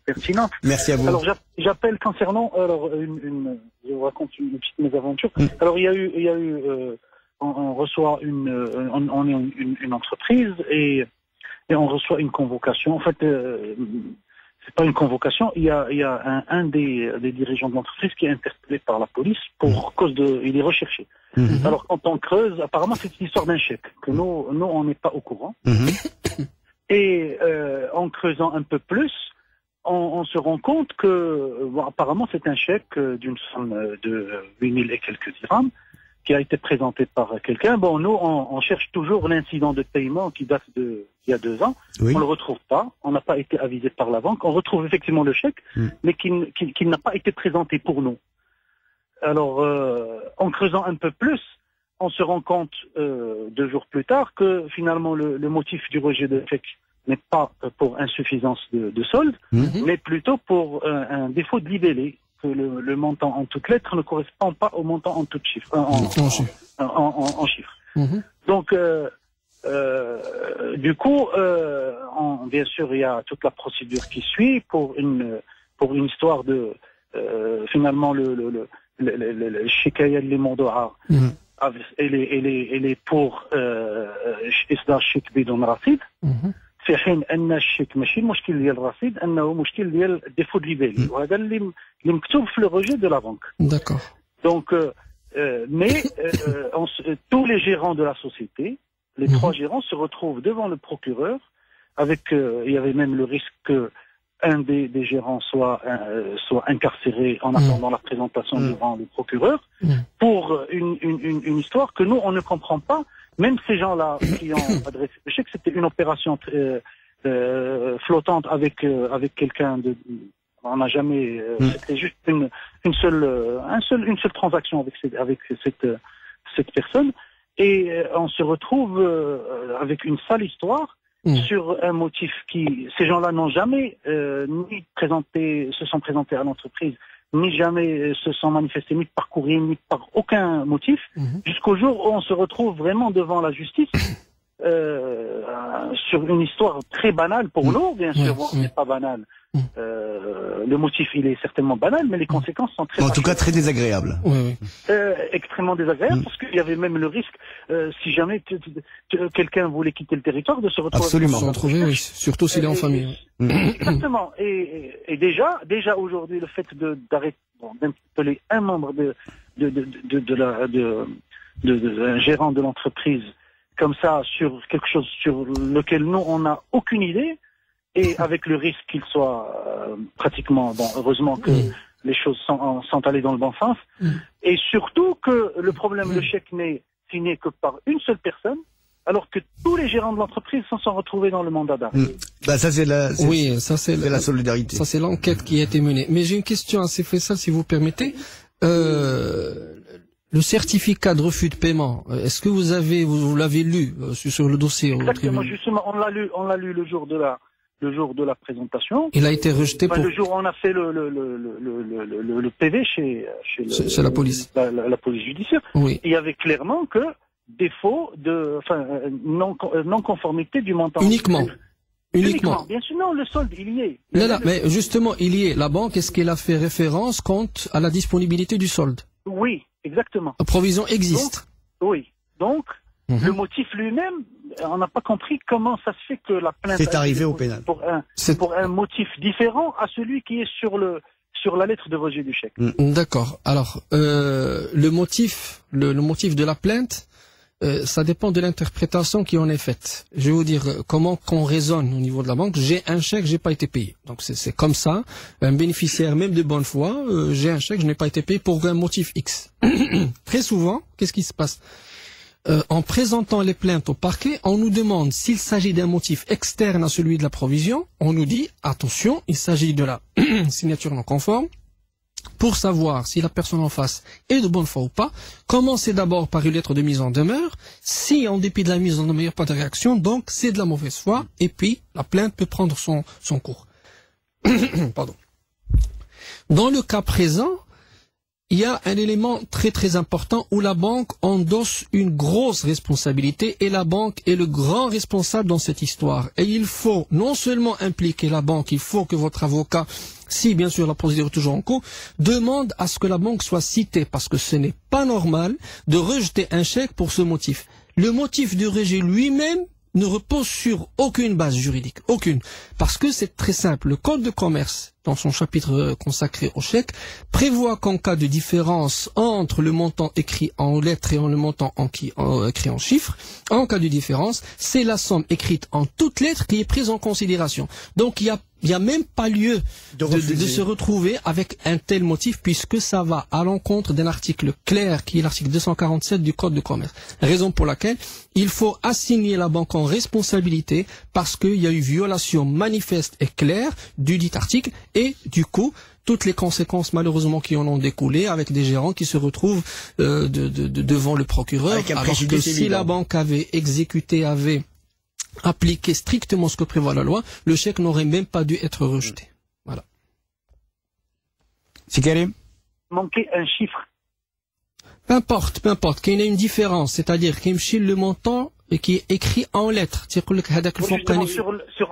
pertinente. Merci à vous. Alors j'appelle concernant, je vous raconte une petite mésaventure. Alors il y a eu on reçoit on est une entreprise et on reçoit une convocation. En fait, c'est pas une convocation. Il y a un des dirigeants de l'entreprise qui est interpellé par la police pour cause il est recherché. Alors quand on creuse, apparemment c'est une histoire d'un chèque que nous on n'est pas au courant. Et en creusant un peu plus, on se rend compte que apparemment c'est un chèque d'une somme de 8000 et quelques dirhams qui a été présenté par quelqu'un. Bon, nous, on cherche toujours l'incident de paiement qui date d'il y a 2 ans. Oui. On le retrouve pas. On n'a pas été avisé par la banque. On retrouve effectivement le chèque, mais qui n'a pas été présenté pour nous. Alors, en creusant un peu plus, on se rend compte 2 jours plus tard que finalement le motif du rejet de chèque n'est pas pour insuffisance de solde, mais plutôt pour un défaut de libellé. Que le montant en toutes lettres ne correspond pas au montant en toutes chiffres, en chiffres. Donc, du coup, bien sûr, il y a toute la procédure qui suit pour une histoire de finalement le shikaya li mawdu'a elle est pour إصدار الشيك بدون رصيد في حين أن الشيك ماشي المشكل ديال الرصيد أنه مشكل ديال الديفو دو ليفالي وهذا اللي مكتوب في لو روجي دو لا بانك. D'accord. Donc tous les gérants de la société, les trois gérants se retrouvent devant le procureur avec il y avait même le risque que un des gérants soit incarcéré en attendant la présentation devant le procureur pour une histoire que nous on ne comprend pas. Même ces gens-là qui ont adressé, je sais que c'était une opération flottante avec quelqu'un de, on n'a jamais, c'était juste une seule transaction avec cette personne, et on se retrouve avec une sale histoire sur un motif qui, ces gens-là n'ont jamais se sont présentés à l'entreprise, ni jamais se sont manifestés, ni par courrier, ni par aucun motif, jusqu'au jour où on se retrouve vraiment devant la justice sur une histoire très banale pour nous, bien sûr, ce n'est pas banal. Le motif, il est certainement banal, mais les conséquences sont très... En tout cas, très désagréables. Extrêmement désagréables, parce qu'il y avait même le risque, si jamais quelqu'un voulait quitter le territoire, de se retrouver... Absolument. Se retrouver, oui, surtout s'il est en famille. Exactement. Et déjà aujourd'hui, le fait d'appeler un membre d'un gérant de l'entreprise comme ça sur quelque chose sur lequel nous on n'a aucune idée, et avec le risque qu'il soit pratiquement, bon, heureusement que les choses sont allées dans le bon sens, et surtout que le problème, le chèque n'est signé que par une seule personne, alors que tous les gérants de l'entreprise se sont retrouvés dans le mandat d'arrêt. Bah ça c'est la, la solidarité. Ça c'est l'enquête qui a été menée. Mais j'ai une question assez Faisal, si vous permettez. Le certificat de refus de paiement, est-ce que vous l'avez lu sur le dossier? Exactement, justement, on l'a lu le jour de la présentation. Il a été rejeté le jour où on a fait le PV chez la police. La police judiciaire. Oui. Il y avait clairement que défaut non conformité du montant. Uniquement. Bien sûr, non, le solde, il y est. Non, mais justement, il y est. La banque, est-ce qu'elle a fait référence quant à la disponibilité du solde? Oui, exactement. La provision existe. Donc, le motif lui-même, on n'a pas compris comment ça se fait que la plainte c'est arrivé au pénal pour un motif différent à celui qui est sur la lettre de rejet du chèque. D'accord. Alors, le motif de la plainte, ça dépend de l'interprétation qui en est faite. Je vais vous dire comment qu'on raisonne au niveau de la banque. J'ai un chèque, j'ai pas été payé. Donc c'est comme ça. Un bénéficiaire, même de bonne foi, j'ai un chèque, je n'ai pas été payé pour un motif X. Très souvent, qu'est-ce qui se passe? En présentant les plaintes au parquet, on nous demande s'il s'agit d'un motif externe à celui de la provision. On nous dit, attention, il s'agit de la signature non conforme. Pour savoir si la personne en face est de bonne foi ou pas, commencez d'abord par une lettre de mise en demeure. Si, en dépit de la mise en demeure, il n'y a pas de réaction, donc c'est de la mauvaise foi, et puis la plainte peut prendre son cours. Pardon. Dans le cas présent, il y a un élément très très important où la banque endosse une grosse responsabilité, et la banque est le grand responsable dans cette histoire. Et il faut non seulement impliquer la banque, il faut que votre avocat, si bien sûr la procédure est toujours en cours, demande à ce que la banque soit citée, parce que ce n'est pas normal de rejeter un chèque pour ce motif. Le motif du rejet lui-même ne repose sur aucune base juridique, aucune. Parce que c'est très simple. Le Code de commerce, dans son chapitre consacré au chèque, prévoit qu'en cas de différence entre le montant écrit en lettres et le montant écrit en chiffres, en cas de différence, c'est la somme écrite en toutes lettres qui est prise en considération. Donc il y a même pas lieu de se retrouver avec un tel motif, puisque ça va à l'encontre d'un article clair qui est l'article 247 du Code de commerce. Raison pour laquelle il faut assigner la banque en responsabilité, parce qu'il y a eu violation manifeste et claire du dit article, et du coup toutes les conséquences malheureusement qui en ont découlé, avec des gérants qui se retrouvent devant le procureur, alors que si la banque avait appliqué strictement ce que prévoit la loi, le chèque n'aurait même pas dû être rejeté. Voilà. C'est Karim? Manquer un chiffre. Peu importe, qu'il y ait une différence, c'est-à-dire qu'il y ait le montant qui est écrit en lettres. Sur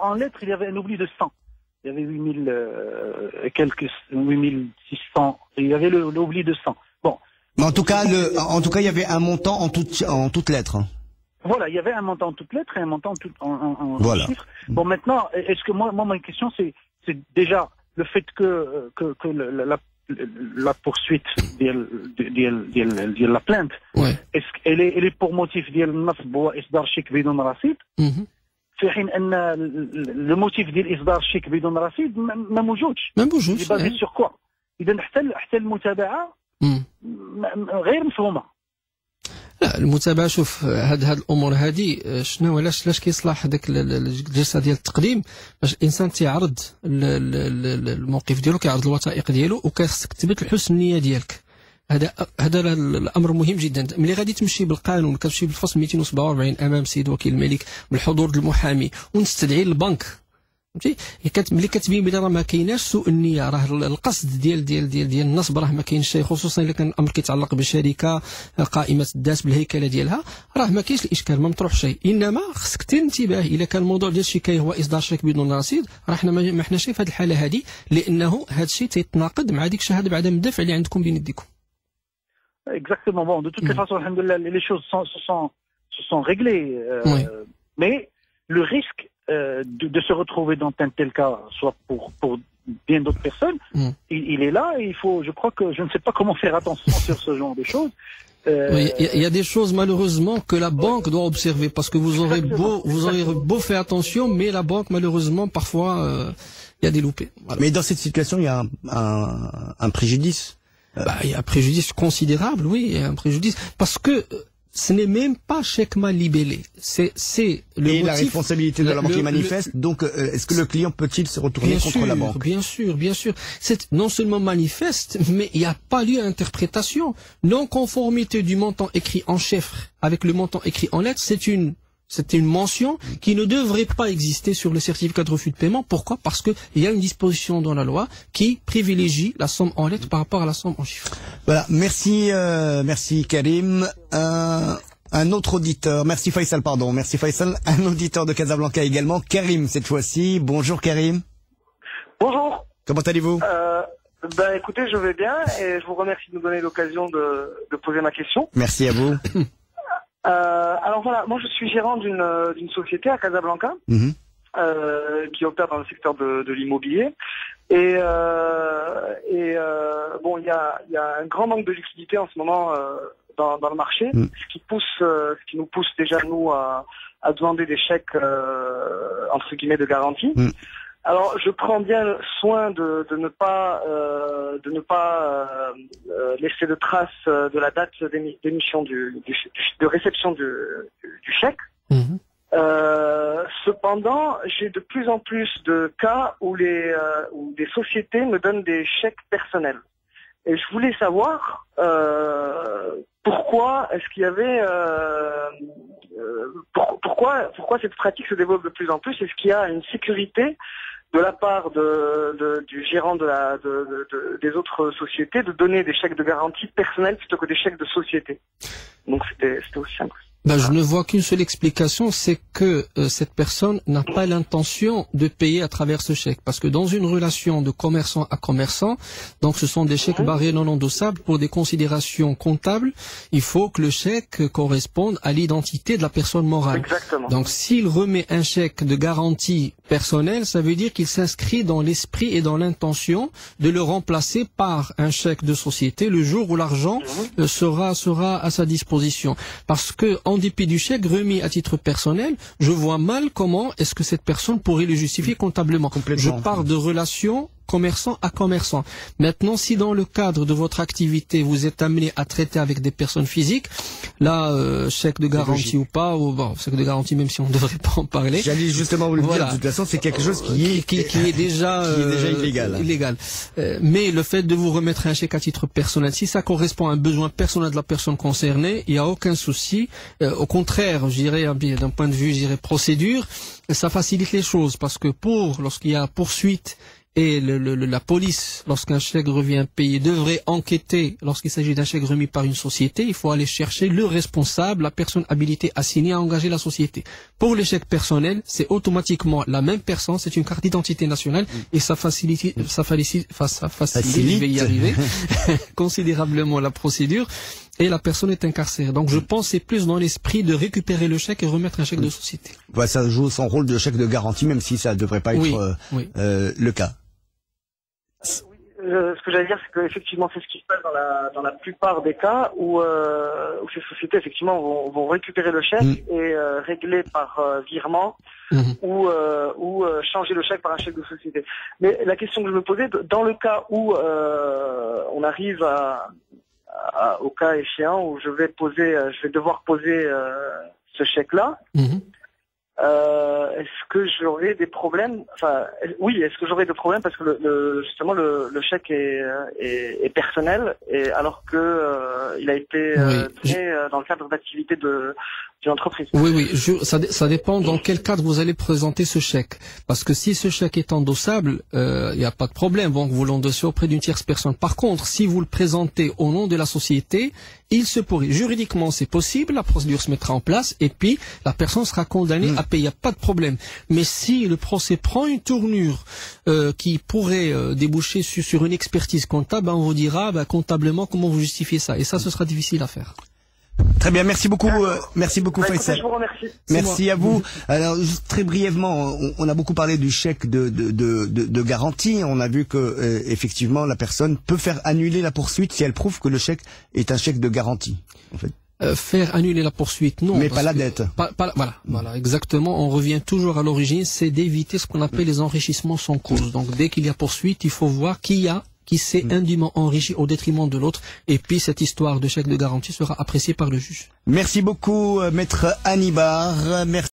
en lettres, il y avait un oubli de 100. Il y avait 8600, il y avait l'oubli de 100. Bon, Mais en tout cas, il y avait un montant en toutes lettres. Voilà, il y avait un montant en toutes lettres et un montant en voilà. chiffres. Bon, maintenant, est-ce que moi ma question, c'est déjà le fait que la poursuite de la plainte, ouais. est-ce qu'elle est pour motif ديال النصب وإصدار شيك بدون رصيد؟ في حين أن le motif ديال إصدار الشيك بدون رصيد ما موجودش. ما موجودش. basé sur quoi؟ إذا حتى المتابعة غير مفهومة. لا المتابعة شوف هاد الأمور هذه شنو علاش كيصلح هذاك الجلسة ديال التقديم باش الإنسان تيعرض الموقف ديالو كيعرض الوثائق ديالو وكيخصك تثبت حسن النية ديالك. هذا الامر مهم جدا. ملي غادي تمشي بالقانون كتمشي بالفصل 247 امام السيد وكيل الملك بالحضور المحامي ونستدعي البنك فهمتي ملي كتبين بلي راه ما كايناش سوء النيه راه القصد ديال النصب راه ما كاينش شيء خصوصا الا كان الامر كيتعلق بشركه قائمه الذات بالهيكله ديالها راه ما كاينش الاشكال ما مطروح شيء انما خصك تنتبه الا كان الموضوع ديال الشكايه هو اصدار شيك بدون رصيد راه حنا ما حناش في هذه الحاله هذه لانه هذا الشيء تيتناقض مع ديك الشهاده بعدم الدفع اللي عندكم بين يديكم. Exactement. Bon, de toutes les façons, les choses se sont réglées. Oui. Mais le risque de se retrouver dans un tel cas, soit pour bien d'autres personnes, il est là et il faut, je crois que je ne sais pas comment faire attention sur ce genre de choses. Oui, il y a des choses malheureusement que la banque doit observer parce que vous aurez beau faire attention, mais la banque malheureusement parfois il y a des loupés. Voilà. Mais dans cette situation, il y a un préjudice. Il y a un préjudice considérable, oui, il y a un préjudice parce que ce n'est même pas chèque mal libellé. C'est le et motif, la responsabilité de la banque est manifeste. Donc, est-ce que le client peut-il se retourner contre la banque? Bien sûr. C'est non seulement manifeste, mais il n'y a pas lieu à interprétation. Non-conformité du montant écrit en chiffres avec le montant écrit en lettres, c'est une mention qui ne devrait pas exister sur le certificat de refus de paiement. Pourquoi? Parce que il y a une disposition dans la loi qui privilégie la somme en lettres par rapport à la somme en chiffres. Voilà, merci Karim. Un autre auditeur, merci Faisal, un auditeur de Casablanca également, Karim cette fois-ci. Bonjour Karim. Bonjour. Comment allez-vous? Écoutez, je vais bien et je vous remercie de nous donner l'occasion de poser ma question. Merci à vous. Alors voilà, moi je suis gérant d'une société à Casablanca qui opère dans le secteur de l'immobilier et bon il y a un grand manque de liquidité en ce moment dans le marché, ce qui nous pousse déjà nous à demander des chèques entre guillemets de garantie. Alors, je prends bien soin de ne pas laisser de traces de la date d'émission de réception du chèque. Cependant, j'ai de plus en plus de cas où des sociétés me donnent des chèques personnels. Et je voulais savoir pourquoi est-ce qu'il y avait pourquoi cette pratique se développe de plus en plus. Est-ce qu'il y a une sécurité de la part du gérant des autres sociétés de donner des chèques de garantie personnels plutôt que des chèques de société? Donc c'était aussi simple. Je ne vois qu'une seule explication, c'est que cette personne n'a pas l'intention de payer à travers ce chèque. Parce que dans une relation de commerçant à commerçant, donc ce sont des chèques barrés non endossables pour des considérations comptables. Il faut que le chèque corresponde à l'identité de la personne morale. Exactement. Donc s'il remet un chèque de garantie personnelle, ça veut dire qu'il s'inscrit dans l'esprit et dans l'intention de le remplacer par un chèque de société le jour où l'argent sera à sa disposition. Parce que en dépit du chèque remis à titre personnel, je vois mal comment est-ce que cette personne pourrait le justifier comptablement. Je parle de relations commerçant à commerçant. Maintenant, si dans le cadre de votre activité, vous êtes amené à traiter avec des personnes physiques, là, chèque de garantie ou pas, ou bon, chèque de garantie même si on ne devrait pas en parler. J'allais justement vous le dire, de toute façon, c'est quelque chose qui est déjà illégal. Mais le fait de vous remettre un chèque à titre personnel, si ça correspond à un besoin personnel de la personne concernée, il n'y a aucun souci. Au contraire, je dirais, d'un point de vue, procédure, ça facilite les choses parce que lorsqu'il y a poursuite Et la police, lorsqu'un chèque revient payé, devrait enquêter lorsqu'il s'agit d'un chèque remis par une société. Il faut aller chercher le responsable, la personne habilitée assignée à engager la société. Pour les chèques personnels, c'est automatiquement la même personne, c'est une carte d'identité nationale et ça facilite, je vais y arriver, considérablement la procédure. Et la personne est incarcérée. Donc je pense que c'est plus dans l'esprit de récupérer le chèque et remettre un chèque de société. Ouais, ça joue son rôle de chèque de garantie, même si ça ne devrait pas être le cas. Ce que j'allais dire, c'est qu'effectivement, c'est ce qui se passe dans la plupart des cas où ces sociétés, effectivement, vont récupérer le chèque et régler par virement ou changer le chèque par un chèque de société. Mais la question que je me posais, dans le cas où on arrive au cas échéant où je vais devoir poser ce chèque-là, est-ce que j'aurai des problèmes? Enfin, oui, est-ce que j'aurai des problèmes parce que justement le chèque est personnel et alors que il a été donné dans le cadre d'activité d'une entreprise. Oui, ça dépend dans quel cadre vous allez présenter ce chèque. Parce que si ce chèque est endossable, il n'y a pas de problème. Donc vous l'endossez auprès d'une tierce personne. Par contre, si vous le présentez au nom de la société, il se pourrait. Juridiquement, c'est possible, la procédure se mettra en place et puis la personne sera condamnée à payer. Il n'y a pas de problème. Mais si le procès prend une tournure qui pourrait déboucher sur une expertise comptable, on vous dira comptablement comment vous justifiez ça. Et ça, ce sera difficile à faire. Très bien, merci beaucoup Faisal. Je vous remercie. Merci à vous. Alors juste très brièvement, on a beaucoup parlé du chèque de garantie. On a vu que effectivement la personne peut faire annuler la poursuite si elle prouve que le chèque est un chèque de garantie. En fait. Faire annuler la poursuite, non. Mais pas la dette. Voilà, exactement. On revient toujours à l'origine, c'est d'éviter ce qu'on appelle les enrichissements sans cause. Donc dès qu'il y a poursuite, il faut voir qui s'est indûment enrichi au détriment de l'autre, et puis cette histoire de chèque de garantie sera appréciée par le juge. Merci beaucoup, maître Hannibal. Merci.